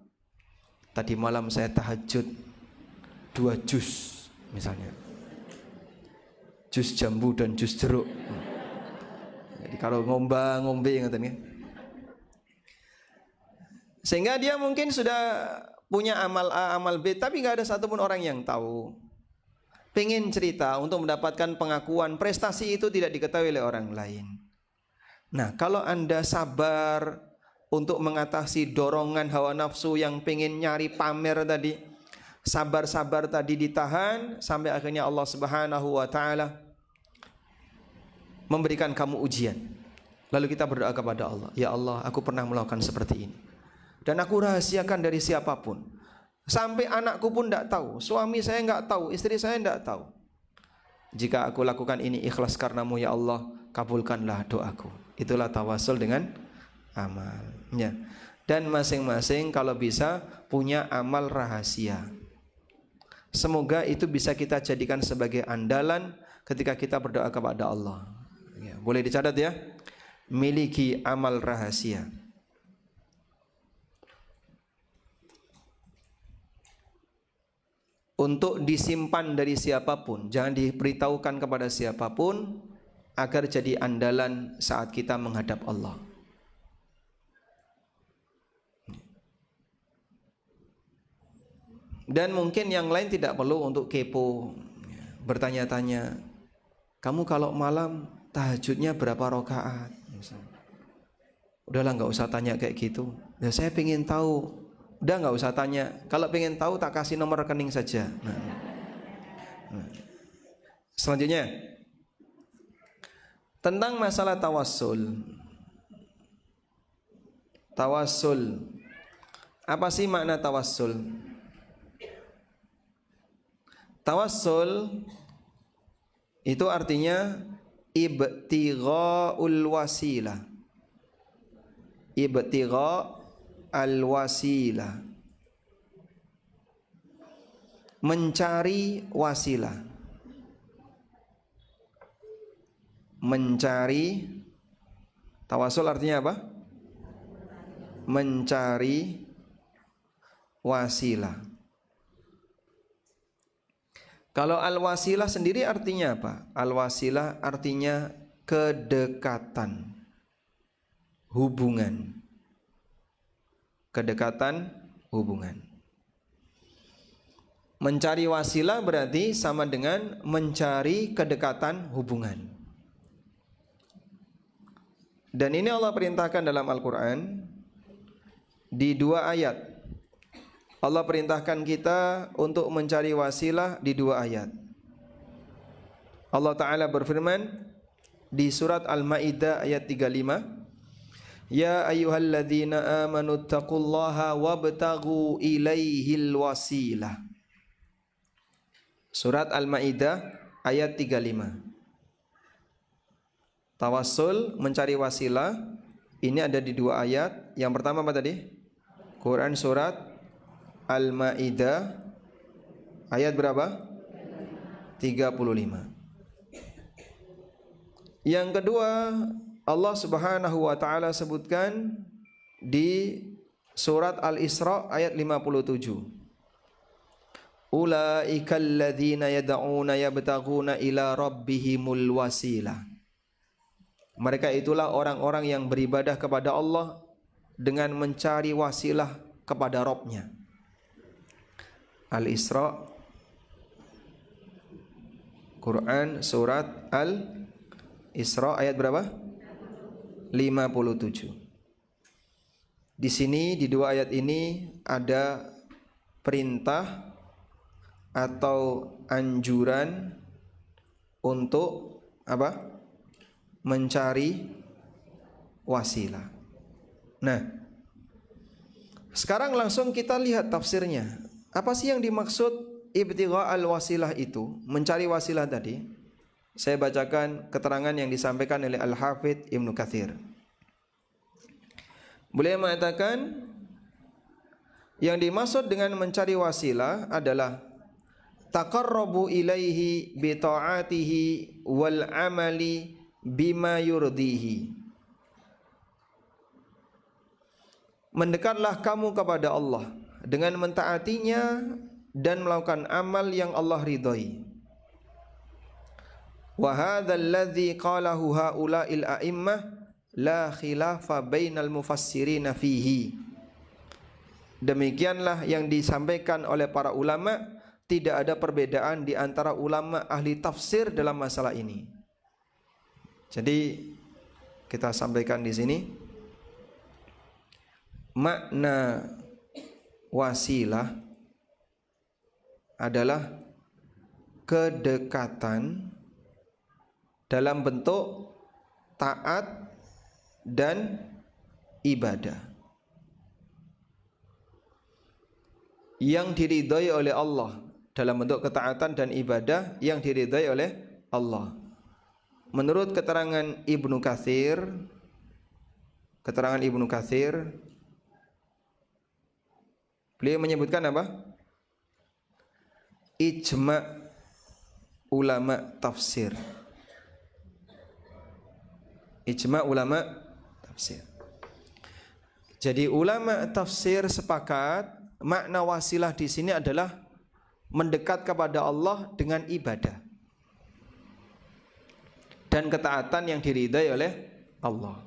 Tadi malam saya tahajud 2 juz misalnya. Jus jambu dan jus jeruk. Jadi kalau ngombe ngoten ya. Sehingga dia mungkin sudah punya amal A, amal B, tapi nggak ada satupun orang yang tahu. Pengen cerita untuk mendapatkan pengakuan, prestasi itu tidak diketahui oleh orang lain. Nah, kalau Anda sabar untuk mengatasi dorongan hawa nafsu yang pengen nyari pamer tadi, sabar-sabar tadi ditahan sampai akhirnya Allah Subhanahu wa taala memberikan kamu ujian. Lalu kita berdoa kepada Allah, ya Allah, aku pernah melakukan seperti ini. Dan aku rahasiakan dari siapapun. Sampai anakku pun tidak tahu, suami saya enggak tahu, istri saya enggak tahu. Jika aku lakukan ini ikhlas karenamu ya Allah, kabulkanlah doaku. Itulah tawasul dengan amalnya. Dan masing-masing kalau bisa punya amal rahasia. Semoga itu bisa kita jadikan sebagai andalan ketika kita berdoa kepada Allah. Ya, boleh dicatat ya. Miliki amal rahasia. Untuk disimpan dari siapapun, jangan diberitahukan kepada siapapun, agar jadi andalan saat kita menghadap Allah. Dan mungkin yang lain tidak perlu untuk kepo. bertanya-tanya, kamu kalau malam tahajudnya berapa rakaat? Udahlah nggak usah tanya kayak gitu. Ya, saya pengen tahu. Udah nggak usah tanya. Kalau pengen tahu tak kasih nomor rekening saja. Selanjutnya tentang masalah tawassul. Tawassul. Apa sih makna tawassul? Tawassul itu artinya ibtighaul wasilah. Ibtigha al-wasilah, mencari wasilah. Mencari, tawasul artinya apa? Mencari wasilah. Kalau al-wasilah sendiri artinya apa? Al-wasilah artinya kedekatan, hubungan. Kedekatan, hubungan. Mencari wasilah berarti sama dengan mencari kedekatan hubungan. Dan ini Allah perintahkan dalam Al-Quran di 2 ayat. Allah perintahkan kita untuk mencari wasilah di 2 ayat. Allah Ta'ala berfirman di surat Al-Ma'idah ayat 35, Ya ayyuhalladzina amanu taqullaha wabtaghu ilaihil wasilah. Surat Al-Ma'idah ayat 35. Tawassul, mencari wasilah, ini ada di 2 ayat. Yang pertama apa tadi? Quran surat Al-Ma'idah ayat berapa? 35. Yang kedua, Allah Subhanahu wa taala sebutkan di surat Al-Isra ayat 57. Ulaikal ladzina yad'una yabtaghuna ila rabbihimul wasilah. Mereka itulah orang-orang yang beribadah kepada Allah dengan mencari wasilah kepada Rabb-Nya. Al-Isra, Quran surat Al-Isra ayat berapa? 57. Di sini di 2 ayat ini ada perintah atau anjuran untuk apa? Mencari wasilah. Nah, sekarang langsung kita lihat tafsirnya. Apa sih yang dimaksud ibtigha al-wasilah itu? Mencari wasilah tadi. Saya bacakan keterangan yang disampaikan oleh Al-Hafidz Ibnu Katsir. Beliau mengatakan yang dimaksud dengan mencari wasilah adalah taqarrubu ilaihi bi ta'atihi wal amali bima yurdihi. Mendekatlah kamu kepada Allah dengan mentaatinya dan melakukan amal yang Allah ridhai. Wa hadzal ladzi qalahu haula'il a'immah la khilafa bainal mufassirin fihi. Demikianlah yang disampaikan oleh para ulama, tidak ada perbedaan di antara ulama ahli tafsir dalam masalah ini. Jadi kita sampaikan di sini makna wasilah adalah kedekatan dalam bentuk taat dan ibadah yang diridhai oleh Allah, dalam bentuk ketaatan dan ibadah yang diridhai oleh Allah. Menurut keterangan Ibnu Katsir, beliau menyebutkan apa? Ijma' ulama tafsir. Ijma' ulama tafsir. Jadi ulama tafsir sepakat makna wasilah di sini adalah mendekat kepada Allah dengan ibadah dan ketaatan yang diridhai oleh Allah.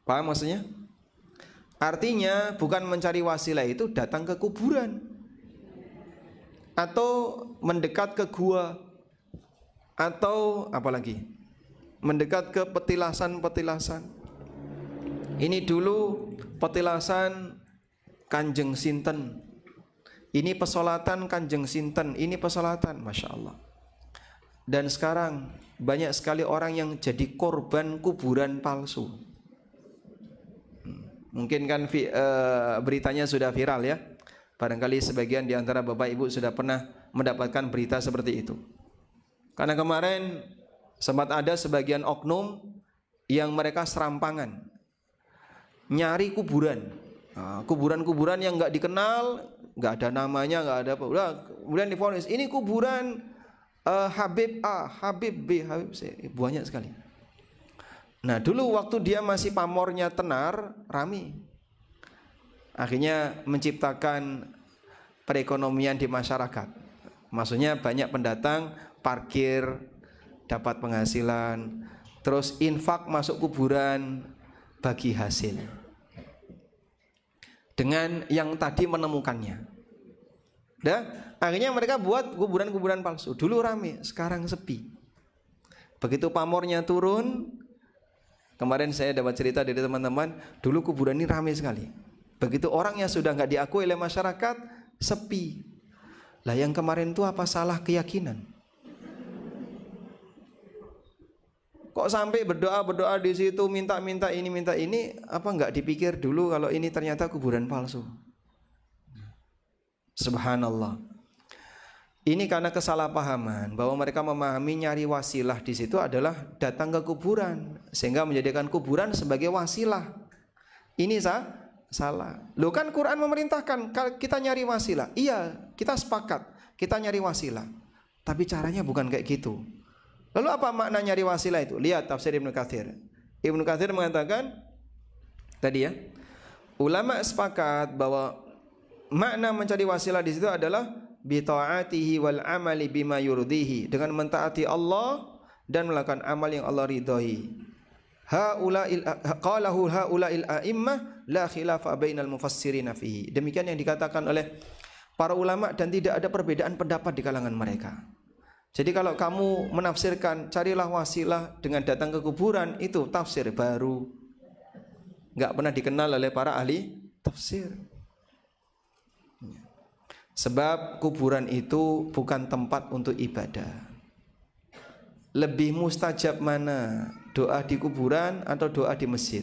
Paham maksudnya? Artinya bukan mencari wasilah itu datang ke kuburan atau mendekat ke gua, atau apalagi mendekat ke petilasan-petilasan. Ini dulu petilasan Kanjeng Sinten, ini pesolatan Kanjeng Sinten, ini pesolatan, Masya Allah. Dan sekarang banyak sekali orang yang jadi korban kuburan palsu. Mungkin kan beritanya sudah viral ya. Barangkali sebagian di antara Bapak Ibu sudah pernah mendapatkan berita seperti itu. Karena kemarin sempat ada sebagian oknum yang mereka serampangan nyari kuburan, kuburan-kuburan yang nggak dikenal, nggak ada namanya, nggak ada apa. Udah, kemudian divonis ini kuburan Habib A, Habib B, Habib C, banyak sekali. Nah dulu waktu dia masih pamornya tenar, rame. Akhirnya menciptakan perekonomian di masyarakat. Maksudnya banyak pendatang, parkir, dapat penghasilan, terus infak masuk kuburan, bagi hasil. Dengan yang tadi menemukannya. Akhirnya mereka buat kuburan-kuburan palsu. Dulu rame, sekarang sepi. Begitu pamornya turun, kemarin saya dapat cerita dari teman-teman, dulu kuburan ini rame sekali. Begitu orangnya sudah nggak diakui oleh masyarakat, sepi. Lah yang kemarin itu apa salah keyakinan? Kok sampai berdoa-berdoa di situ, minta-minta ini, minta ini, apa nggak dipikir dulu kalau ini ternyata kuburan palsu? Subhanallah. Ini karena kesalahpahaman bahwa mereka memahami nyari wasilah di situ adalah datang ke kuburan, sehingga menjadikan kuburan sebagai wasilah. Ini salah. Loh kan Quran memerintahkan kita nyari wasilah. Iya, kita sepakat, kita nyari wasilah. Tapi caranya bukan kayak gitu. Lalu apa makna nyari wasilah itu? Lihat tafsir Ibnu Katsir. Ibnu Katsir mengatakan tadi ya, ulama sepakat bahwa makna mencari wasilah di situ adalah bi ta'atihi wal amali bima yurdihi, dengan mentaati Allah dan melakukan amal yang Allah ridhoi. Qalahu haula'il a'immah la khilafa bainal mufassirin fihi. Demikian yang dikatakan oleh para ulama dan tidak ada perbedaan pendapat di kalangan mereka. Jadi kalau kamu menafsirkan carilah wasilah dengan datang ke kuburan, itu tafsir baru, nggak pernah dikenal oleh para ahli tafsir. Sebab kuburan itu bukan tempat untuk ibadah. Lebih mustajab mana, doa di kuburan atau doa di masjid?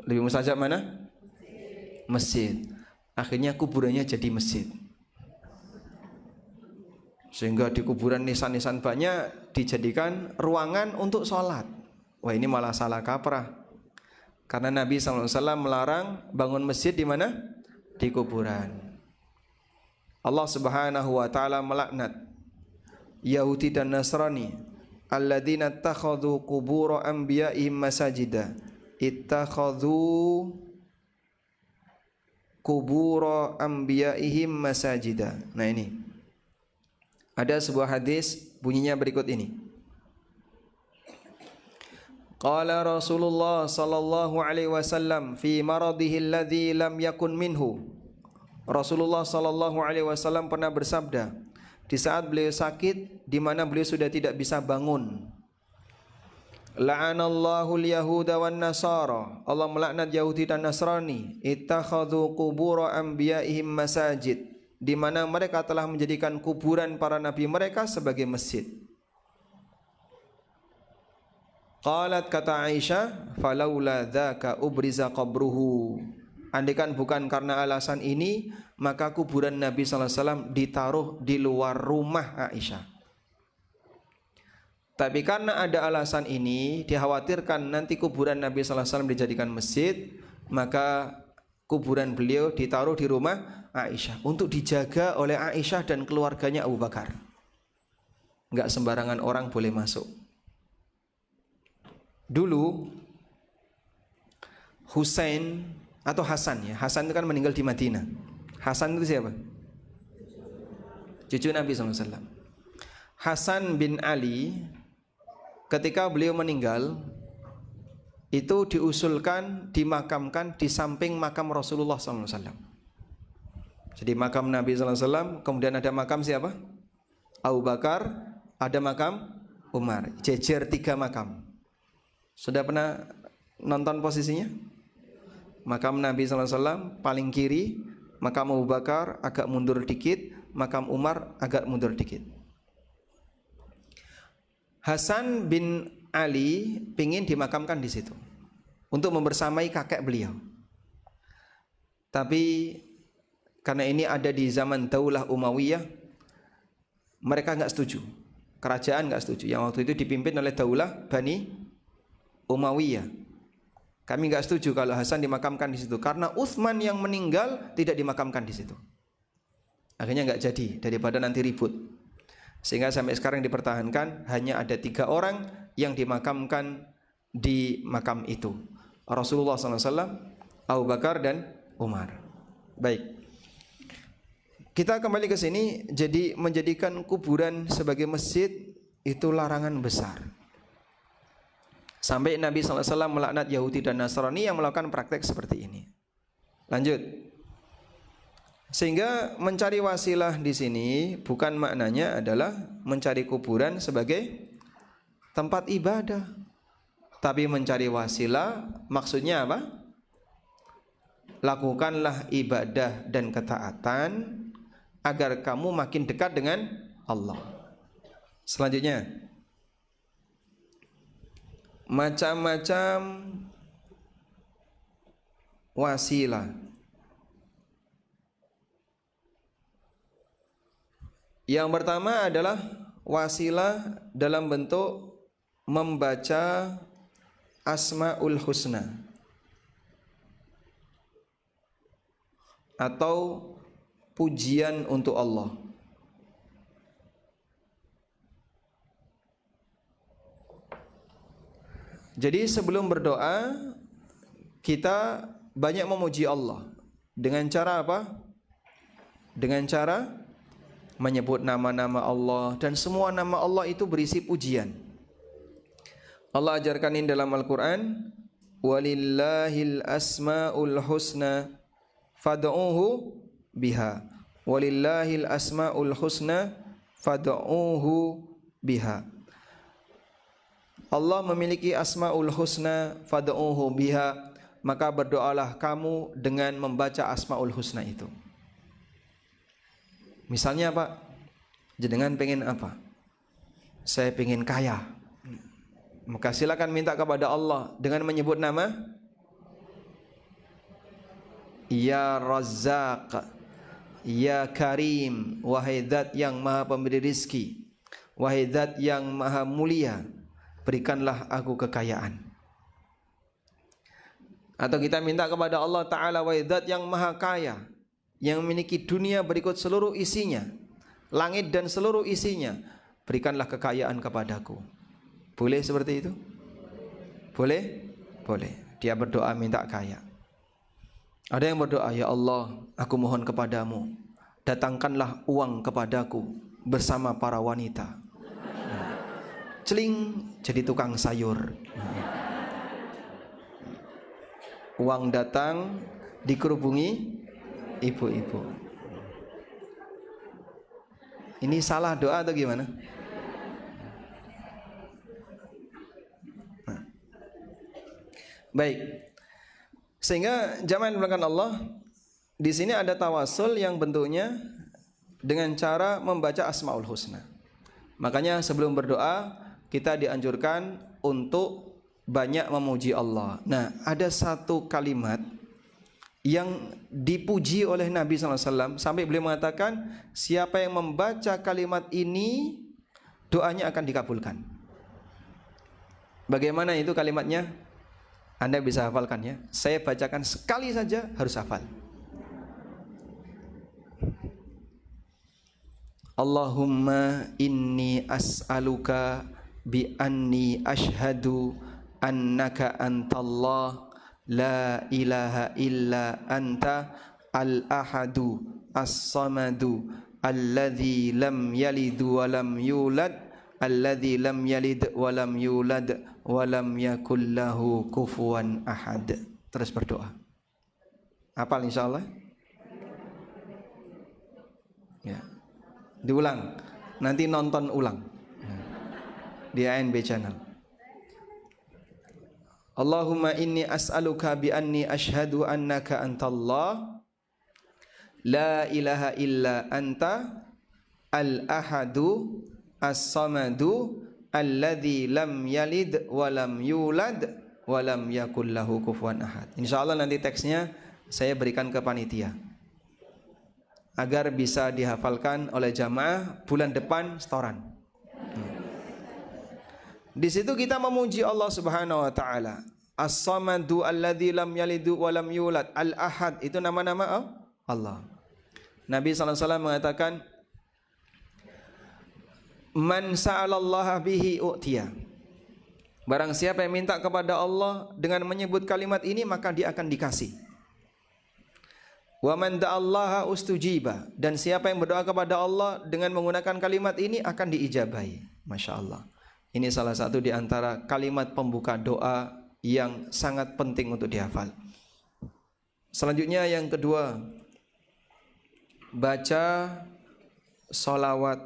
Lebih mustajab mana? Masjid. Akhirnya kuburannya jadi masjid. Sehingga di kuburan nisan-nisan banyak dijadikan ruangan untuk sholat. Wah, ini malah salah kaprah. Karena Nabi SAW melarang bangun masjid di mana? Di kuburan. Allah Subhanahu wa taala melaknat Yahudi dan Nasrani, alladzina ittakhadhu qubur anbiya'ihim masajida. Ittakhadhu qubur anbiya'ihim masajida. Nah ini ada sebuah hadis bunyinya berikut ini. Qala Rasulullah sallallahu alaihi wasallam fi maradihi alladhi lam yakun minhu. Rasulullah sallallahu alaihi wasallam pernah bersabda di saat beliau sakit di mana beliau sudah tidak bisa bangun. La'anallahu al-yahuda wan nasara. Allah melaknat Yahudi dan Nasrani. Ittakhadhu qubur anbiya'ihim masajid, di mana mereka telah menjadikan kuburan para nabi mereka sebagai masjid. Qalat, kata Aisyah, falaula dzaka ubriza qabruhu. Andaikan bukan karena alasan ini, maka kuburan Nabi sallallahu alaihi wasallam ditaruh di luar rumah Aisyah. Tapi karena ada alasan ini, dikhawatirkan nanti kuburan Nabi sallallahu alaihi wasallam dijadikan masjid, maka kuburan beliau ditaruh di rumah Aisyah untuk dijaga oleh Aisyah dan keluarganya Abu Bakar. Enggak sembarangan orang boleh masuk. Dulu Husain atau Hasan ya, Hasan itu kan meninggal di Madinah. Hasan itu siapa? Cucu Nabi SAW. Hasan bin Ali ketika beliau meninggal itu diusulkan dimakamkan di samping makam Rasulullah SAW. Jadi makam Nabi sallallahu alaihi wasallam, kemudian ada makam siapa? Abu Bakar, ada makam Umar. Jejer 3 makam. Sudah pernah nonton posisinya? Makam Nabi sallallahu alaihi wasallam paling kiri, makam Abu Bakar agak mundur dikit, makam Umar agak mundur dikit. Hasan bin Ali pingin dimakamkan di situ untuk membersamai kakek beliau. Tapi karena ini ada di zaman Daulah Umayyah, mereka nggak setuju. Kerajaan nggak setuju. Yang waktu itu dipimpin oleh Daulah Bani Umayyah. Kami nggak setuju kalau Hasan dimakamkan di situ karena Utsman yang meninggal tidak dimakamkan di situ. Akhirnya nggak jadi, daripada nanti ribut. Sehingga sampai sekarang dipertahankan hanya ada 3 orang yang dimakamkan di makam itu. Rasulullah SAW, Abu Bakar dan Umar. Baik. Kita kembali ke sini. Jadi menjadikan kuburan sebagai masjid itu larangan besar. Sampai Nabi SAW melaknat Yahudi dan Nasrani yang melakukan praktek seperti ini. Lanjut. Sehingga mencari wasilah di sini bukan maknanya adalah mencari kuburan sebagai tempat ibadah. Tapi mencari wasilah maksudnya apa? Lakukanlah ibadah dan ketaatan agar kamu makin dekat dengan Allah. Selanjutnya, macam-macam wasilah. Yang pertama adalah wasilah dalam bentuk membaca Asmaul Husna atau pujian untuk Allah. Jadi sebelum berdoa kita banyak memuji Allah. Dengan cara apa? Dengan cara menyebut nama-nama Allah, dan semua nama Allah itu berisi pujian. Allah ajarkan ini dalam Al-Quran, walillahil asma'ul husna fad'uhu biha. Walillahil asma'ul husna fad'uhu biha. Allah memiliki asma'ul husna fad'uhu biha, maka berdoalah kamu dengan membaca asma'ul husna itu. Misalnya Pak, jenengan pengen apa? Saya pengen kaya. Maka silakan minta kepada Allah dengan menyebut nama Ya Razzaq, Ya Karim, wahai Zat yang maha pemberi rizki, wahai Zat yang maha mulia, berikanlah aku kekayaan. Atau kita minta kepada Allah Ta'ala, wahai Zat yang maha kaya, yang memiliki dunia berikut seluruh isinya, langit dan seluruh isinya, berikanlah kekayaan kepadaku. Boleh seperti itu? Boleh? Boleh. Dia berdoa minta kaya. Ada yang berdoa, ya Allah, aku mohon kepadamu, datangkanlah uang kepadaku bersama para wanita. Celing, jadi tukang sayur. Uang datang, dikerubungi ibu-ibu. Ini salah doa atau gimana? Nah. Baik. Sehingga jamaah yang dimuliakan Allah, di sini ada tawasul yang bentuknya dengan cara membaca Asmaul Husna. Makanya sebelum berdoa kita dianjurkan untuk banyak memuji Allah. Nah, ada satu kalimat yang dipuji oleh Nabi SAW sampai beliau mengatakan, siapa yang membaca kalimat ini doanya akan dikabulkan. Bagaimana itu kalimatnya? Anda bisa hafalkan ya. Saya bacakan sekali saja, harus hafal. Allahumma inni as'aluka bi anni ashhadu annaka antallah la ilaha illa anta al-ahadu as-samadu alladhi lam yalid wa lam yulad alladhi lam yalid wa lam yulad wa lam yakul lahu kufuwan ahad. Terus berdoa. Hafal insyaallah. Ya. Diulang. Nanti nonton ulang. Di ANB channel. Allahumma inni as'aluka bi anni ashhadu annaka antallah la ilaha illa anta al-ahadu as-samadu alladzi lam yalid wa lam yulad wa lam yakul lahu kufuwan ahad. Insyaallah nanti teksnya saya berikan ke panitia agar bisa dihafalkan oleh jamaah bulan depan setoran. Di situ kita memuji Allah Subhanahu wa taala. As-samadu alladzi lam yalidu wa lam yulad. Al-ahad itu nama-nama Allah. Nabi sallallahu alaihi wasallam mengatakan, "Man sa'alallaha bihi u'tiya." Barang siapa yang minta kepada Allah dengan menyebut kalimat ini, maka dia akan dikasih. Wa man da'allaha ustujiba. Dan siapa yang berdoa kepada Allah dengan menggunakan kalimat ini akan diijabahi. Masya Allah. Ini salah satu di antara kalimat pembuka doa yang sangat penting untuk dihafal. Selanjutnya yang kedua, baca sholawat.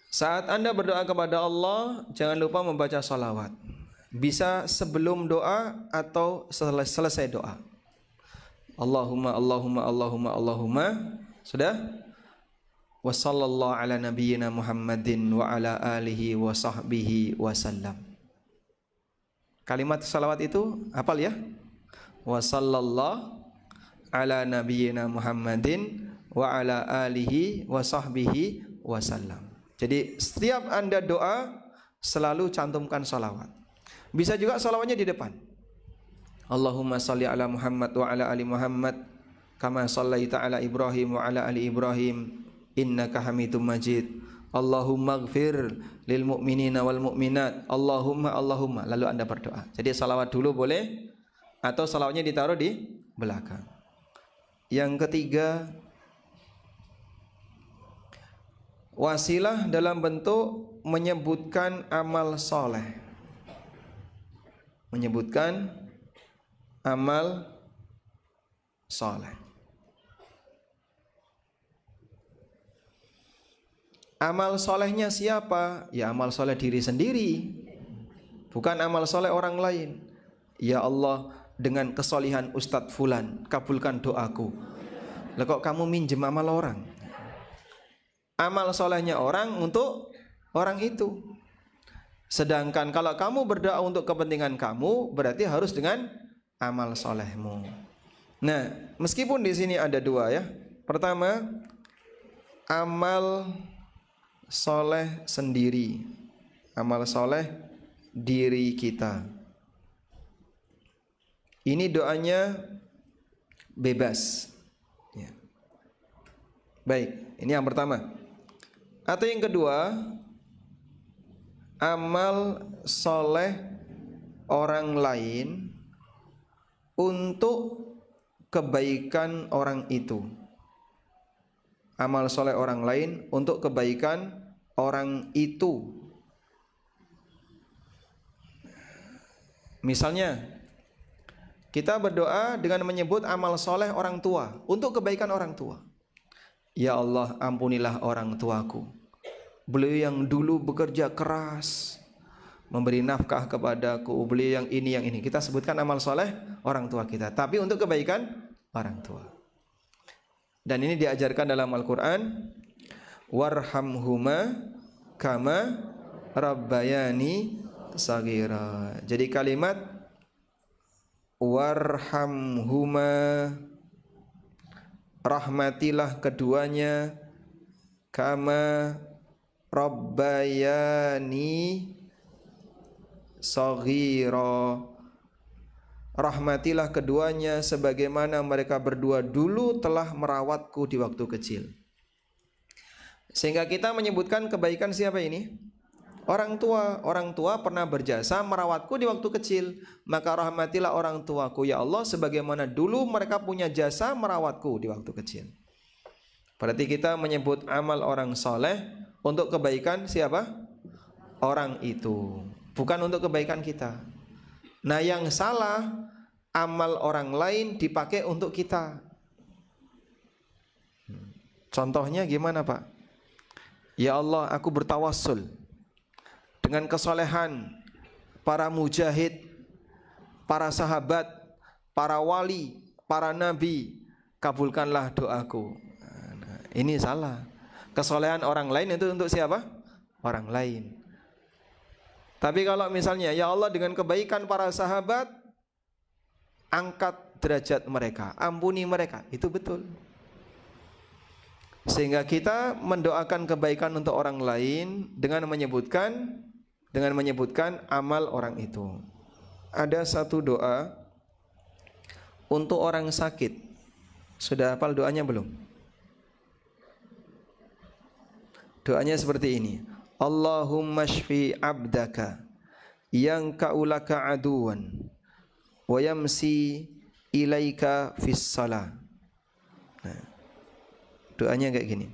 Saat Anda berdoa kepada Allah, jangan lupa membaca sholawat. Bisa sebelum doa atau selesai doa. Allahumma, Allahumma, Allahumma, Allahumma. Sudah? Wa sallallahu ala nabiyyina Muhammadin wa ala alihi wa sahbihi wasallam. Kalimat salawat itu hafal ya? Wa sallallahu ala nabiyyina Muhammadin wa ala alihi wa sahbihi wasallam. Jadi setiap Anda doa selalu cantumkan salawat. Bisa juga salawatnya di depan. Allahumma salli ala Muhammad wa ala ali Muhammad kama sallaita ala Ibrahim wa ala ali Ibrahim innaka Hamidum Majid. Allahumma ighfir lil mu'minina wal mu'minat. Allahumma, Allahumma. Lalu Anda berdoa. Jadi salawat dulu boleh, atau salawatnya ditaruh di belakang. Yang ketiga, wasilah dalam bentuk menyebutkan amal soleh. Menyebutkan amal soleh. Amal solehnya siapa? Ya amal soleh diri sendiri, bukan amal soleh orang lain. Ya Allah, dengan kesolihan Ustadz Fulan, kabulkan doaku. Lah kok kamu minjem amal orang? Amal solehnya orang untuk orang itu. Sedangkan kalau kamu berdoa untuk kepentingan kamu, berarti harus dengan amal solehmu. Nah, meskipun di sini ada dua ya. Pertama, amal soleh sendiri, amal soleh diri kita. Ini doanya bebas ya. Baik, ini yang pertama. Atau yang kedua, amal soleh orang lain untuk kebaikan orang itu. Amal soleh orang lain untuk kebaikan orang itu. Misalnya, kita berdoa dengan menyebut amal soleh orang tua untuk kebaikan orang tua. Ya Allah, ampunilah orang tuaku. Beliau yang dulu bekerja keras, memberi nafkah kepadaku. Beliau yang ini, yang ini. Kita sebutkan amal soleh orang tua kita, tapi untuk kebaikan orang tua. Dan ini diajarkan dalam Al-Quran, warhamhuma kama rabbayani saghira. Jadi kalimat warhamhuma, rahmatilah keduanya, kama rabbayani saghira, rahmatilah keduanya sebagaimana mereka berdua dulu telah merawatku di waktu kecil. Sehingga kita menyebutkan kebaikan siapa ini? Orang tua. Orang tua pernah berjasa merawatku di waktu kecil, maka rahmatilah orang tuaku ya Allah sebagaimana dulu mereka punya jasa merawatku di waktu kecil. Berarti kita menyebut amal orang soleh untuk kebaikan siapa? Orang itu, bukan untuk kebaikan kita. Nah yang salah, amal orang lain dipakai untuk kita. Contohnya gimana Pak? Ya Allah, aku bertawassul dengan kesolehan para mujahid, para sahabat, para wali, para nabi, kabulkanlah doaku. Nah, ini salah. Kesolehan orang lain itu untuk siapa? Orang lain. Tapi kalau misalnya, ya Allah dengan kebaikan para sahabat, angkat derajat mereka, ampuni mereka, itu betul. Sehingga kita mendoakan kebaikan untuk orang lain dengan menyebutkan amal orang itu. Ada satu doa untuk orang sakit. Sudah hafal doanya belum? Doanya seperti ini. Allahumma shfi abdaka yang kaulaka aduwan wa yamsi ilaika fis salah. Nah, doanya kayak gini.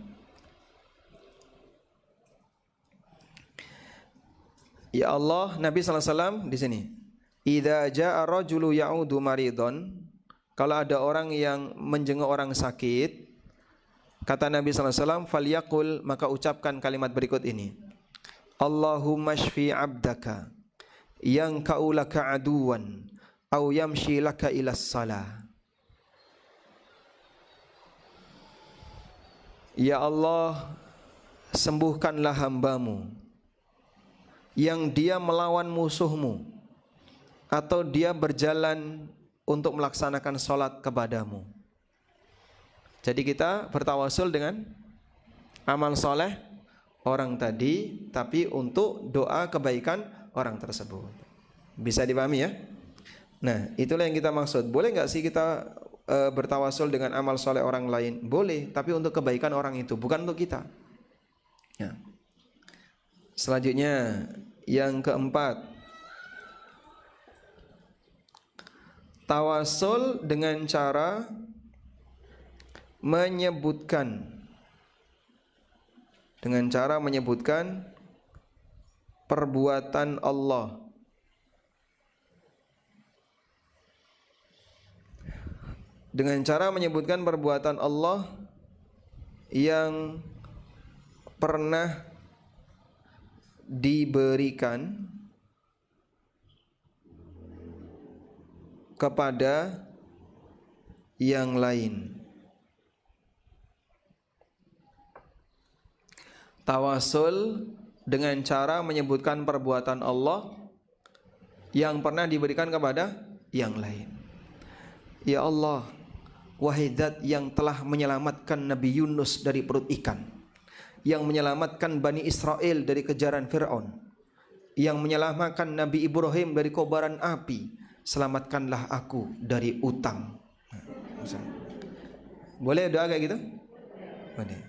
Ya Allah, Nabi SAW di sini. Idza jaa rajulu ya'udu maridon, kalau ada orang yang menjenguk orang sakit, kata Nabi SAW, falyaqul, maka ucapkan kalimat berikut ini. Allahumma shfi abdaka yang kaulaka aduwan au yamshi laka ilas salah. Ya Allah, sembuhkanlah hambamu yang dia melawan musuhmu atau dia berjalan untuk melaksanakan sholat kepadamu. Jadi kita bertawasul dengan amal soleh orang tadi, tapi untuk doa kebaikan orang tersebut. Bisa dipahami ya? Nah, itulah yang kita maksud. Boleh nggak sih kita bertawasul dengan amal soleh orang lain? Boleh, tapi untuk kebaikan orang itu, bukan untuk kita. Ya. Selanjutnya yang keempat, tawasul dengan cara menyebutkan perbuatan Allah. Dengan cara menyebutkan perbuatan Allah yang pernah diberikan kepada yang lain. Tawasul dengan cara menyebutkan perbuatan Allah yang pernah diberikan kepada yang lain. Ya Allah, wahai Zat yang telah menyelamatkan Nabi Yunus dari perut ikan, yang menyelamatkan Bani Israel dari kejaran Fir'aun, yang menyelamatkan Nabi Ibrahim dari kobaran api, selamatkanlah aku dari utang. Boleh doa kayak gitu? Boleh.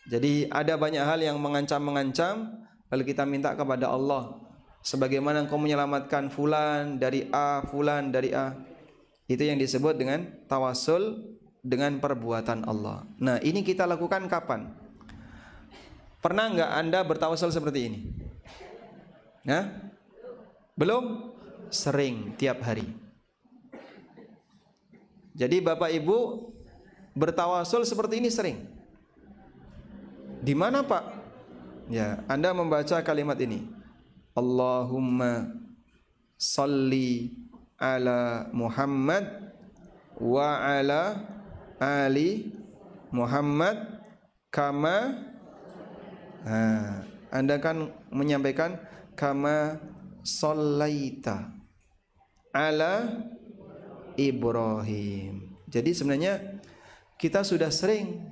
Jadi ada banyak hal yang mengancam-mengancam, lalu kita minta kepada Allah, sebagaimana Engkau menyelamatkan fulan dari A, fulan dari A. Itu yang disebut dengan tawasul dengan perbuatan Allah. Nah, ini kita lakukan kapan? Pernah enggak Anda bertawasul seperti ini? Nah, belum? Sering, tiap hari. Jadi Bapak Ibu bertawasul seperti ini sering. Di mana Pak? Ya, Anda membaca kalimat ini. Allahumma salli ala Muhammad wa ala ali Muhammad kama. Anda kan menyampaikan kama sallaita ala Ibrahim. Jadi sebenarnya kita sudah sering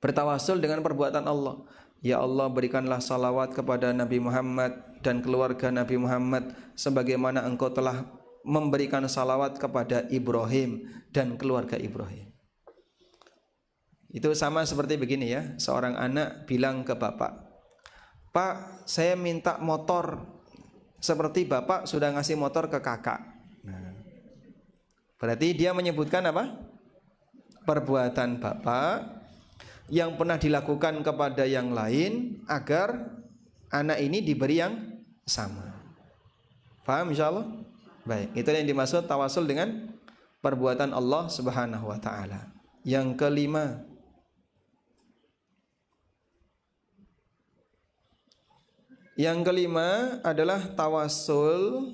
bertawasul dengan perbuatan Allah. Ya Allah, berikanlah salawat kepada Nabi Muhammad dan keluarga Nabi Muhammad sebagaimana Engkau telah memberikan salawat kepada Ibrahim dan keluarga Ibrahim. Itu sama seperti begini ya, seorang anak bilang ke bapak, Pak, saya minta motor seperti bapak sudah ngasih motor ke kakak. Nah, berarti dia menyebutkan apa? Perbuatan bapak yang pernah dilakukan kepada yang lain agar anak ini diberi yang sama. Paham insyaallah? Baik, itu yang dimaksud tawasul dengan perbuatan Allah Subhanahu wa taala. Yang kelima, Yang kelima adalah tawassul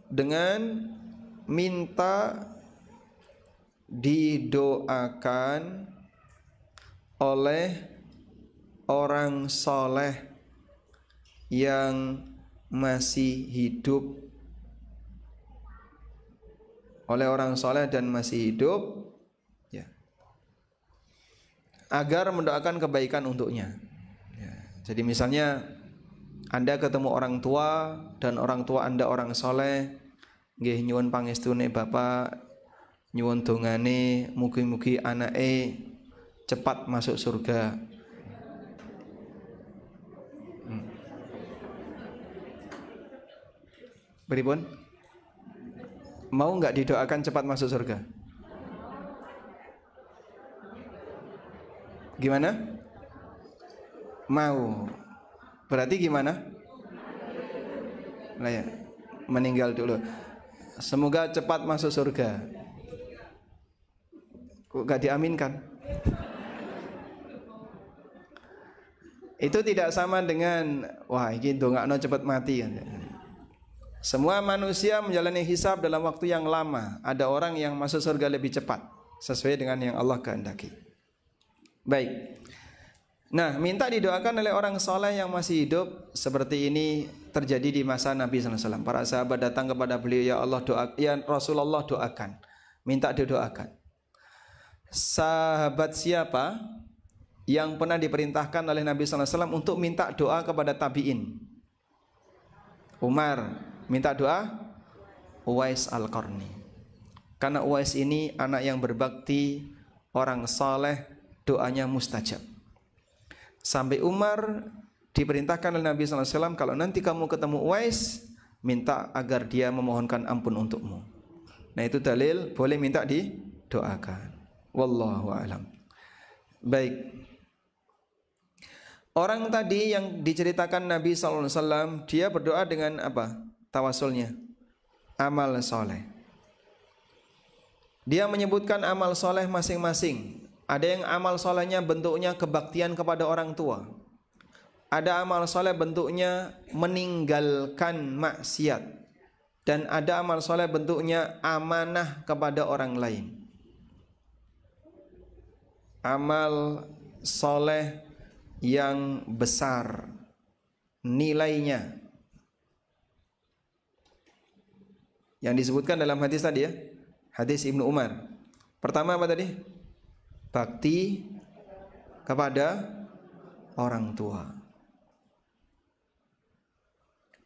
dengan minta didoakan oleh orang soleh yang masih hidup, oleh orang soleh dan masih hidup, ya, agar mendoakan kebaikan untuknya. Ya, jadi misalnya Anda ketemu orang tua dan orang tua Anda orang soleh, nggih nyuwun pangestune Bapak, nyuwun dongane mugi-mugi anake cepat masuk surga. Beripun? Mau nggak didoakan cepat masuk surga? Gimana? Mau. Berarti gimana? Nah ya, meninggal dulu. Semoga cepat masuk surga. Kok gak diaminkan? Itu tidak sama dengan wah ini dongakno cepat mati. Semua manusia menjalani hisab dalam waktu yang lama. Ada orang yang masuk surga lebih cepat sesuai dengan yang Allah kehendaki. Baik. Nah, minta didoakan oleh orang soleh yang masih hidup seperti ini terjadi di masa Nabi SAW. Para sahabat datang kepada beliau, ya Allah ya Rasulullah doakan, minta didoakan. Sahabat siapa yang pernah diperintahkan oleh Nabi SAW untuk minta doa kepada tabi'in? Umar. Minta doa Uwais Al-Qarni. Karena Uwais ini anak yang berbakti, orang soleh, doanya mustajab. Sampai Umar diperintahkan oleh Nabi SAW, kalau nanti kamu ketemu Uwais, minta agar dia memohonkan ampun untukmu. Nah itu dalil boleh minta didoakan. Wallahu a'lam. Baik. Orang tadi yang diceritakan Nabi SAW, dia berdoa dengan apa? Tawasulnya amal soleh. Dia menyebutkan amal soleh masing-masing. Ada yang amal solehnya bentuknya kebaktian kepada orang tua. Ada amal soleh bentuknya meninggalkan maksiat. Dan ada amal soleh bentuknya amanah kepada orang lain. Amal soleh yang besar nilainya, yang disebutkan dalam hadis tadi ya, hadis Ibnu Umar. Pertama apa tadi? Bakti kepada orang tua.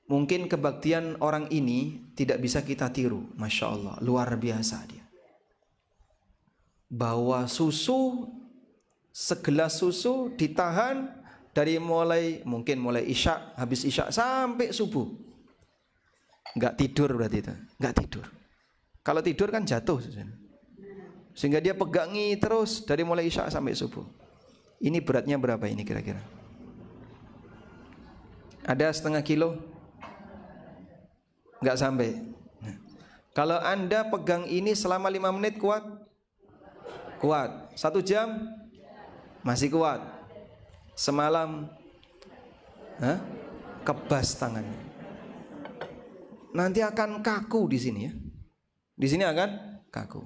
Mungkin kebaktian orang ini tidak bisa kita tiru. Masya Allah, luar biasa dia. Bawa susu, segelas susu ditahan dari mulai isya, habis isya sampai subuh. Enggak tidur berarti itu, enggak tidur. Kalau tidur kan jatuh, sehingga dia pegangi terus dari mulai isya sampai subuh. Ini beratnya berapa ini kira-kira? Ada setengah kilo? Enggak sampai. Nah, kalau Anda pegang ini selama 5 menit kuat? Kuat. 1 jam? Masih kuat. Semalam kebas tangannya. Nanti akan kaku di sini ya. Di sini akan kaku.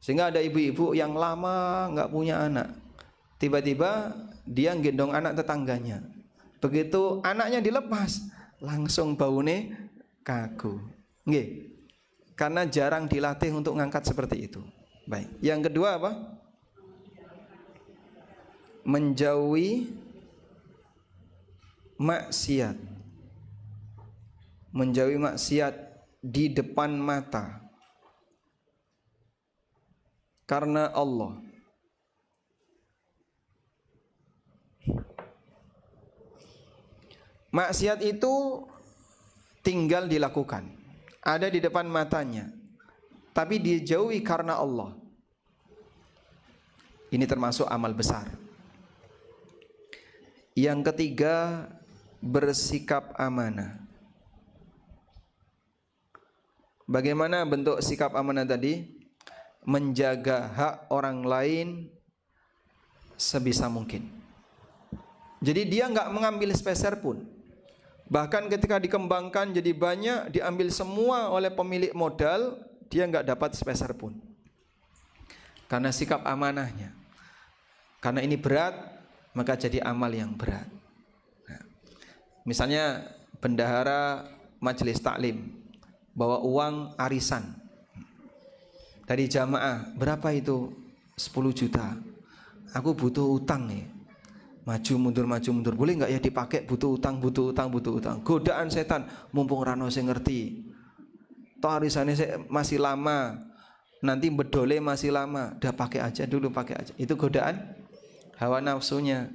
Sehingga ada ibu-ibu yang lama nggak punya anak. Tiba-tiba dia gendong anak tetangganya. Begitu anaknya dilepas, langsung baune kaku. Nggih. Karena jarang dilatih untuk ngangkat seperti itu. Baik. Yang kedua apa? Menjauhi maksiat. Menjauhi maksiat di depan mata karena Allah. Maksiat itu tinggal dilakukan, ada di depan matanya, tapi dijauhi karena Allah. Ini termasuk amal besar. Yang ketiga, bersikap amanah. Bagaimana bentuk sikap amanah tadi? Menjaga hak orang lain sebisa mungkin. Jadi dia nggak mengambil sepeser pun. Bahkan ketika dikembangkan jadi banyak, diambil semua oleh pemilik modal, dia nggak dapat sepeser pun. Karena sikap amanahnya. Karena ini berat, maka jadi amal yang berat. Nah, misalnya bendahara majelis taklim bawa uang arisan dari jamaah, berapa itu? 10 juta. Aku butuh utang nih. Maju mundur, boleh nggak ya dipakai? Butuh utang. Godaan setan, mumpung rano saya ngerti. Toh arisannya masih lama, nanti bedole masih lama, udah pakai aja dulu, pakai aja. Itu godaan hawa nafsunya.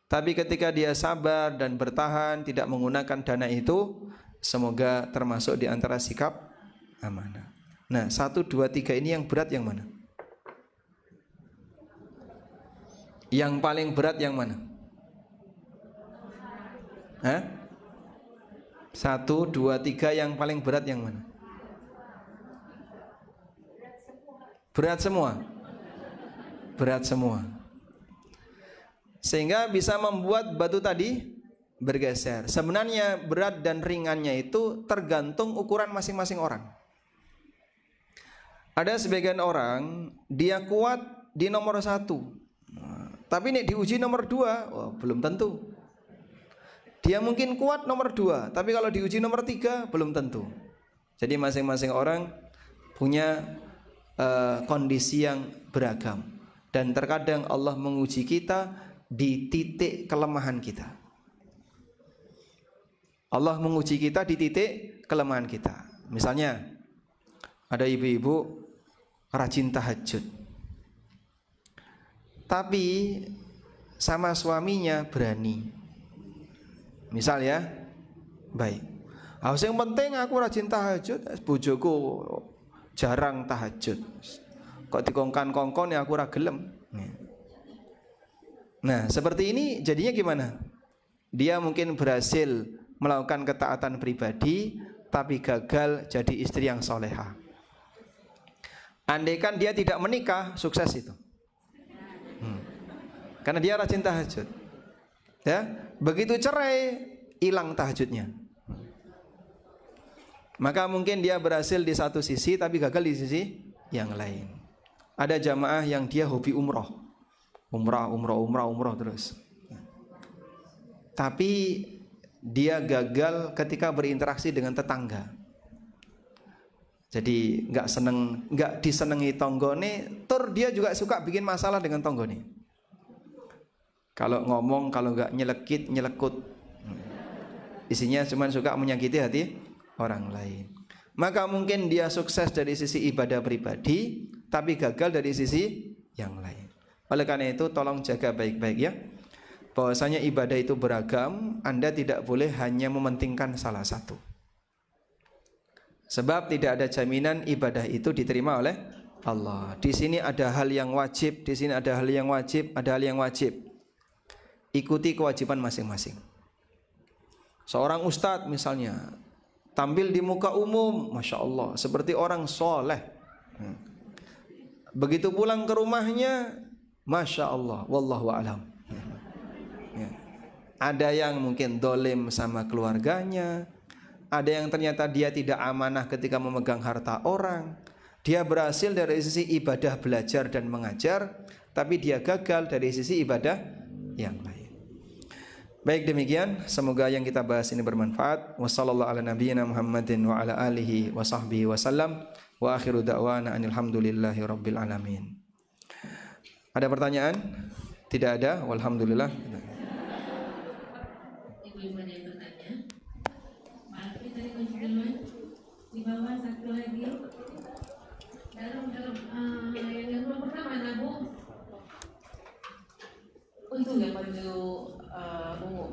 Tapi ketika dia sabar dan bertahan, tidak menggunakan dana itu, semoga termasuk di antara sikap amanah. Nah, 1, 2, 3 ini yang berat yang mana? Yang paling berat yang mana? 1, 2, 3 yang paling berat yang mana? Berat semua. Berat semua. Sehingga bisa membuat batu tadi bergeser. Sebenarnya berat dan ringannya itu tergantung ukuran masing-masing orang. Ada sebagian orang dia kuat di nomor 1, tapi nih diuji nomor 2, belum tentu. Dia mungkin kuat nomor 2, tapi kalau diuji nomor 3 belum tentu. Jadi masing-masing orang punya kondisi yang beragam. Dan terkadang Allah menguji kita di titik kelemahan kita. Allah menguji kita di titik kelemahan kita. Misalnya ada ibu-ibu rajin tahajud, tapi sama suaminya berani. Misal ya, baik. Yang penting aku rajin tahajud, bojoku jarang tahajud. Kok dikongkan-kongkon ya aku ora gelem. Nah, seperti ini jadinya gimana? Dia mungkin berhasil melakukan ketaatan pribadi, tapi gagal jadi istri yang soleha. Andaikan dia tidak menikah, sukses itu. Karena dia rajin tahajud. Ya, begitu cerai, hilang tahajudnya. Maka mungkin dia berhasil di satu sisi, tapi gagal di sisi yang lain. Ada jamaah yang dia hobi umroh terus. Tapi dia gagal ketika berinteraksi dengan tetangga. Jadi nggak disenangi tonggone, tur dia juga suka bikin masalah dengan tonggone. Kalau ngomong, kalau nggak nyelekut, isinya cuma suka menyakiti hati orang lain. Maka mungkin dia sukses dari sisi ibadah pribadi, tapi gagal dari sisi yang lain. Oleh karena itu tolong jaga baik-baik ya, bahwasanya ibadah itu beragam. Anda tidak boleh hanya mementingkan salah satu. Sebab tidak ada jaminan ibadah itu diterima oleh Allah. Di sini ada hal yang wajib, di sini ada hal yang wajib, ada hal yang wajib. Ikuti kewajiban masing-masing. Seorang ustadz misalnya tampil di muka umum, masya Allah, seperti orang soleh. Begitu pulang ke rumahnya, masya Allah, wallahu a'lam. Ada yang mungkin dolim sama keluarganya. Ada yang ternyata dia tidak amanah ketika memegang harta orang. Dia berhasil dari sisi ibadah belajar dan mengajar, tapi dia gagal dari sisi ibadah yang lain. Baik, demikian, semoga yang kita bahas ini bermanfaat. Wassallallahu ala nabiyyina Muhammadin wa ala alihi wa sahbihi wasallam. Wa akhiru da'wana anilhamdulillahi rabbil alamin. Ada pertanyaan? Tidak ada, walhamdulillah. Ibu-ibu ada yang bertanya? Maaf, kita kunci duluan. Di bawah satu lagi. Dalam yang nomor pertama, Bu. Oh, itu ya baju ungu.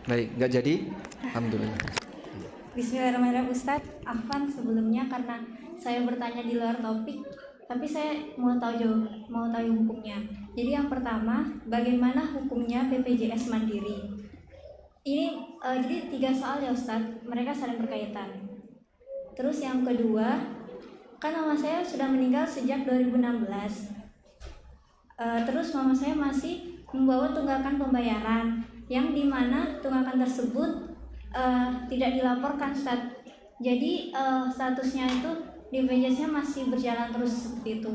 Baik, nggak jadi? Alhamdulillah. Bismillahirrahmanirrahim. Ustadz, Afwan sebelumnya karena saya bertanya di luar topik, tapi saya mau tahu hukumnya. Jadi yang pertama, bagaimana hukumnya BPJS Mandiri? Ini jadi 3 soal ya Ustadz, mereka saling berkaitan. Terus yang kedua, kan mama saya sudah meninggal sejak 2016. Terus mama saya masih membawa tunggakan pembayaran, yang dimana tunggakan tersebut tidak dilaporkan Ustadz. Jadi statusnya itu di BPJS-nya masih berjalan terus seperti itu.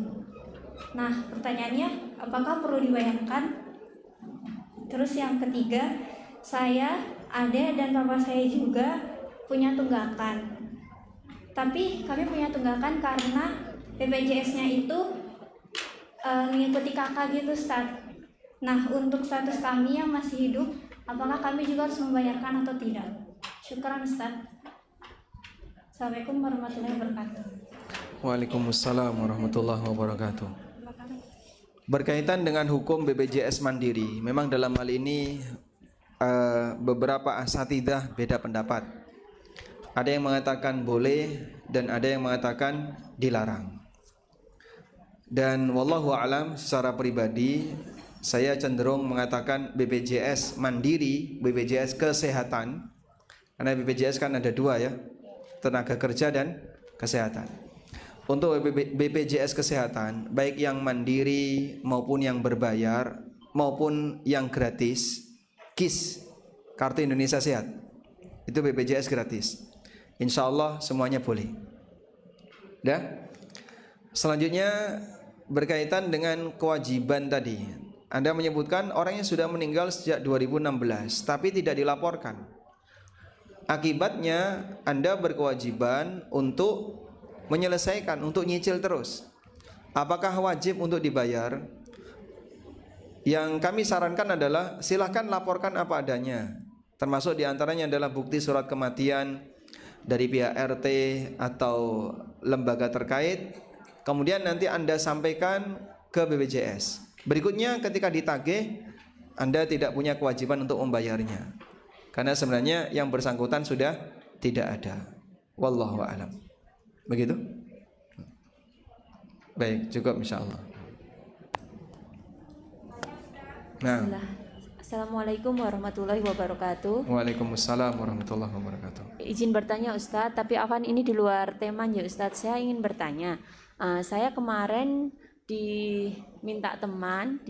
Nah, pertanyaannya, apakah perlu dibayarkan? Terus yang ketiga, saya, adek, dan papa saya juga punya tunggakan. Tapi kami punya tunggakan karena BPJS-nya itu mengikuti kakak gitu, Ustaz. Nah, untuk status kami yang masih hidup, apakah kami juga harus membayarkan atau tidak? Syukran, Ustaz. Assalamualaikum warahmatullahi wabarakatuh. Waalaikumsalam warahmatullahi wabarakatuh. Berkaitan dengan hukum BPJS Mandiri, memang dalam hal ini beberapa asatidzah beda pendapat. Ada yang mengatakan boleh dan ada yang mengatakan dilarang. Dan wallahu alam, secara pribadi saya cenderung mengatakan BPJS Mandiri, BPJS Kesehatan. Karena BPJS kan ada 2 ya, tenaga kerja dan kesehatan. Untuk BPJS Kesehatan, baik yang mandiri maupun yang berbayar maupun yang gratis, KIS, Kartu Indonesia Sehat, itu BPJS gratis. Insya Allah semuanya boleh. Dan selanjutnya berkaitan dengan kewajiban tadi, Anda menyebutkan orang yang sudah meninggal sejak 2016 tapi tidak dilaporkan. Akibatnya Anda berkewajiban untuk menyelesaikan, untuk nyicil terus. Apakah wajib untuk dibayar? Yang kami sarankan adalah silahkan laporkan apa adanya. Termasuk diantaranya adalah bukti surat kematian dari pihak RT atau lembaga terkait. Kemudian nanti Anda sampaikan ke BPJS. Berikutnya ketika ditagih, Anda tidak punya kewajiban untuk membayarnya, karena sebenarnya yang bersangkutan sudah tidak ada. Wallahu a'lam. Begitu? Baik, cukup insyaallah. Nah. Assalamualaikum warahmatullahi wabarakatuh. Waalaikumsalam warahmatullahi wabarakatuh. Izin bertanya Ustadz, tapi Afan ini di luar tema ya Ustadz. Saya ingin bertanya, saya kemarin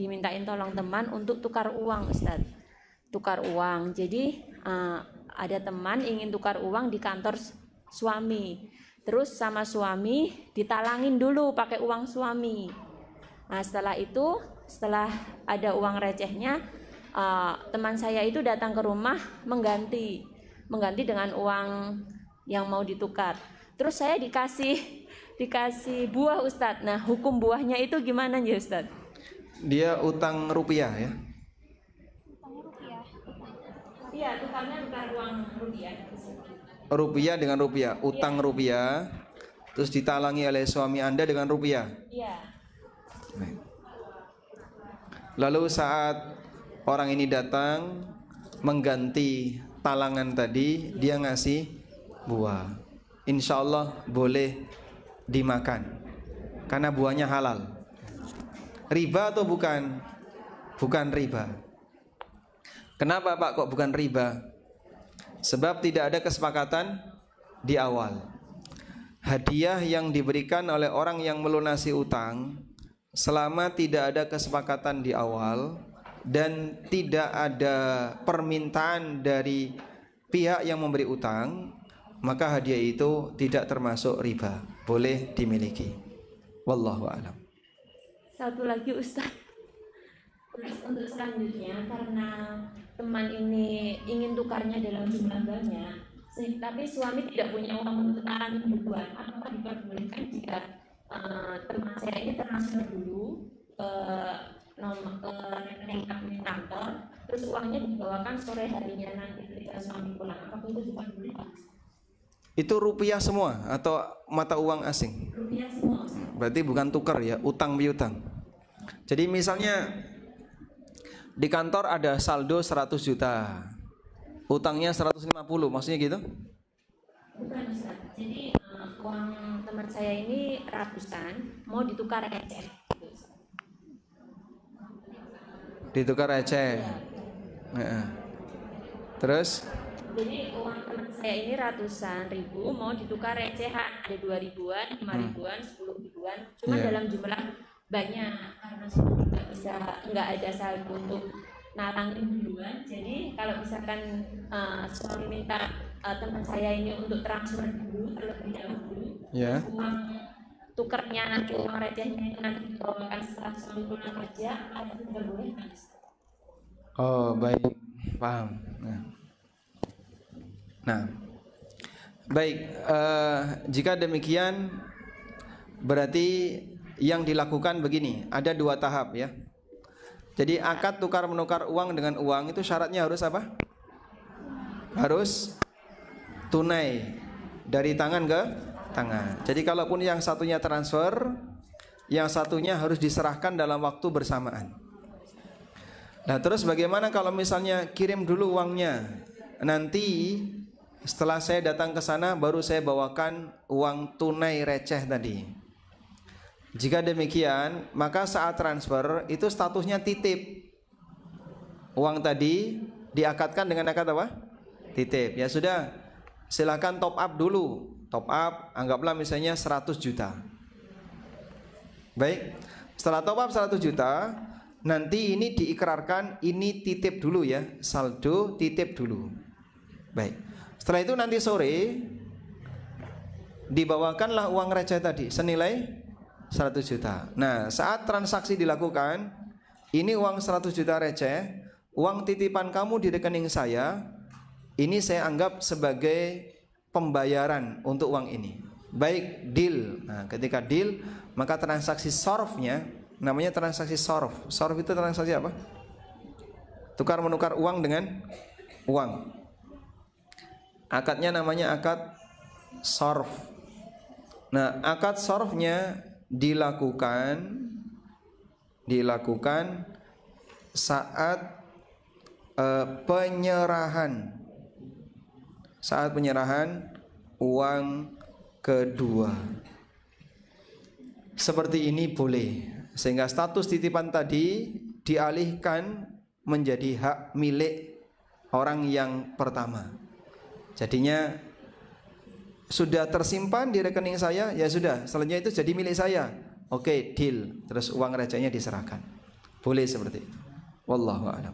dimintain tolong teman untuk tukar uang Ustadz. Tukar uang. Jadi ada teman ingin tukar uang di kantor suami. Terus sama suami ditalangin dulu pakai uang suami. Nah setelah itu, setelah ada uang recehnya, teman saya itu datang ke rumah mengganti dengan uang yang mau ditukar. Terus saya dikasih buah Ustadz. Nah hukum buahnya itu gimana ya Ustadz? Dia utang rupiah ya? Iya, tukarnya tukar uang rupiah. Rupiah dengan rupiah, utang ya. Rupiah, terus ditalangi oleh suami Anda dengan rupiah. Iya. Lalu saat orang ini datang mengganti talangan tadi, dia ngasih buah. Insya Allah boleh dimakan, karena buahnya halal. Riba atau bukan? Bukan riba. Kenapa Pak kok bukan riba? Sebab tidak ada kesepakatan di awal. Hadiah yang diberikan oleh orang yang melunasi utang, selama tidak ada kesepakatan di awal dan tidak ada permintaan dari pihak yang memberi utang, maka hadiah itu tidak termasuk riba, boleh dimiliki. Wallahu a'lam. Satu lagi Ustaz. Terus untuk selanjutnya, karena teman ini ingin tukarnya dalam jumlah banyak, tapi suami tidak punya uang untuk tukaran kebutuhan, apakah diperbolehkan jika teman saya ini transfer dulu ke rekening admin kantor, terus uangnya dibawakan sore harinya nanti ketika suami pulang, apakah itu diperbolehkan? Itu rupiah semua atau mata uang asing? Rupiah semua. Berarti bukan tukar ya, utang piutang. Jadi misalnya di kantor ada saldo 100 juta, utangnya 150, maksudnya gitu? Bukan Ustaz. Jadi uang teman saya ini ratusan, mau ditukar receh. Ditukar receh. Terus? Jadi uang teman saya ini ratusan ribu, mau ditukar recehan, ada 2.000-an, 5.000-an, 10.000-an, cuma dalam jumlah banyak karena nggak ada saldo untuk nalangin duluan. Jadi kalau misalkan suami minta teman saya ini untuk transfer dulu terlebih dahulu, uang tukernya nanti, uang recehnya nanti dibawakan setelah suami pulang kerja, ada tidak boleh kan? Oh baik, paham. Nah, baik, jika demikian berarti yang dilakukan begini, ada 2 tahap ya. Jadi akad tukar menukar uang dengan uang itu syaratnya harus apa? Harus tunai dari tangan ke tangan. Jadi kalaupun yang satunya transfer, yang satunya harus diserahkan dalam waktu bersamaan. Nah terus bagaimana kalau misalnya kirim dulu uangnya, nanti setelah saya datang ke sana baru saya bawakan uang tunai receh tadi. Jika demikian, maka saat transfer itu statusnya titip. Uang tadi diakadkan dengan akad apa? Titip. Ya sudah, silakan top up dulu. Top up, anggaplah misalnya 100 juta. Baik, setelah top up 100 juta, nanti ini diikrarkan, ini titip dulu ya, saldo titip dulu. Baik, setelah itu nanti sore dibawakanlah uang receh tadi senilai 100 juta. Nah, saat transaksi dilakukan, ini uang 100 juta receh, uang titipan kamu di rekening saya, ini saya anggap sebagai pembayaran untuk uang ini. Baik, deal. Nah, ketika deal, maka transaksi sorofnya namanya transaksi sorof. Sorof itu transaksi apa? Tukar menukar uang dengan uang. Akadnya namanya akad sorof. Nah, akad sorofnya dilakukan saat penyerahan uang kedua. Seperti ini boleh, sehingga status titipan tadi dialihkan menjadi hak milik orang yang pertama. Jadinya sudah tersimpan di rekening saya, ya sudah, selanjutnya itu jadi milik saya. Oke, deal. Terus uang recehnya diserahkan. Boleh seperti itu. Wallahu a'lam.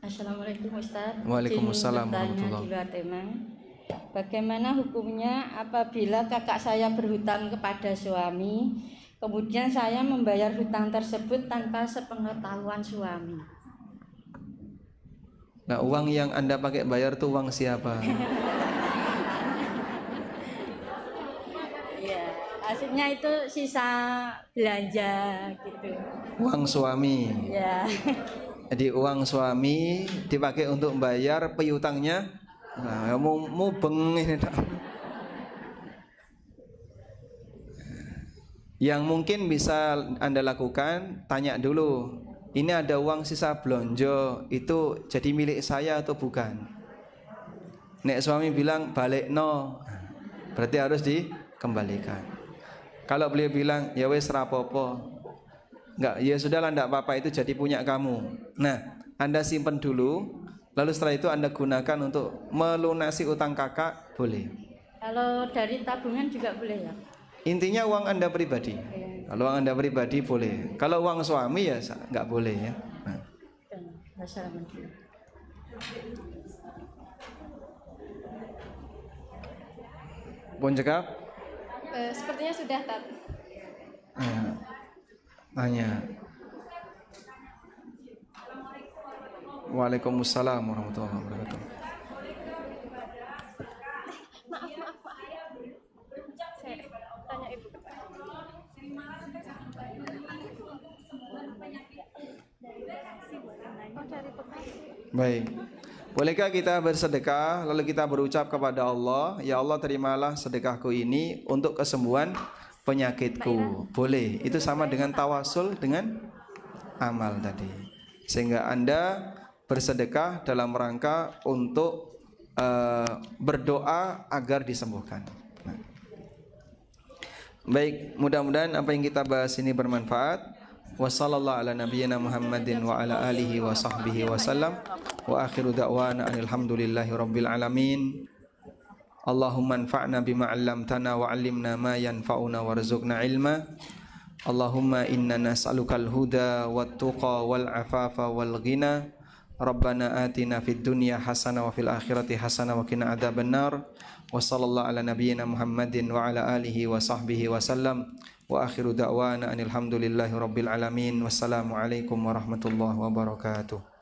Assalamualaikum Ustaz. Waalaikumsalam warahmatullahi wabarakatuh. Bagaimana hukumnya apabila kakak saya berhutang kepada suami, kemudian saya membayar hutang tersebut tanpa sepengetahuan suami? Nah, uang yang Anda pakai bayar tuh uang siapa? Hasilnya itu sisa belanja gitu. Uang suami. Ya. Jadi uang suami dipakai untuk membayar piutangnya. Nah, mau beng ini. Yang mungkin bisa Anda lakukan, tanya dulu. Ini ada uang sisa blonjo, itu jadi milik saya atau bukan? Nek suami bilang balik no, berarti harus dikembalikan. Kalau beliau bilang ya wes rapopo, enggak, ya sudahlah enggak apa-apa, itu jadi punya kamu. Nah, Anda simpan dulu, lalu setelah itu Anda gunakan untuk melunasi utang kakak, boleh. Kalau dari tabungan juga boleh ya? Intinya uang Anda pribadi. Kalau uang Anda pribadi boleh. Kalau uang suami ya enggak boleh ya. Nah. Assalamualaikum. Pun cekap? Sepertinya sudah, Tat. Tanya. Waalaikumsalam warahmatullahi wabarakatuh. Maaf. Saya tanya Ibu. Baik. Bolehkah kita bersedekah lalu kita berucap kepada Allah, ya Allah terimalah sedekahku ini untuk kesembuhan penyakitku. Boleh. Itu sama dengan tawasul dengan amal tadi. Sehingga Anda bersedekah dalam rangka untuk berdoa agar disembuhkan. Baik, mudah-mudahan apa yang kita bahas ini bermanfaat. Wassallallahu ala nabiyyina Muhammadin wa ala alihi wa sahbihi wasallam. Wa akhiru da'wana alhamdulillahi rabbil alamin. Allahumma anfa'na bima 'allamtana wa 'allimna ma yanfa'una warzuqna ilma. Allahumma inna nas'alukal huda wat tuqa wal afafa wal ghina. Rabbana atina fid dunya hasanah wa fil akhirati hasanah wa qina adzabannar. Wa sallallahu ala nabiyyina Muhammadin wa ala alihi wa sahbihi wasallam. Wa akhiru da'wana alhamdulillahi rabbil alamin. Wassalamu alaikum warahmatullahi wabarakatuh.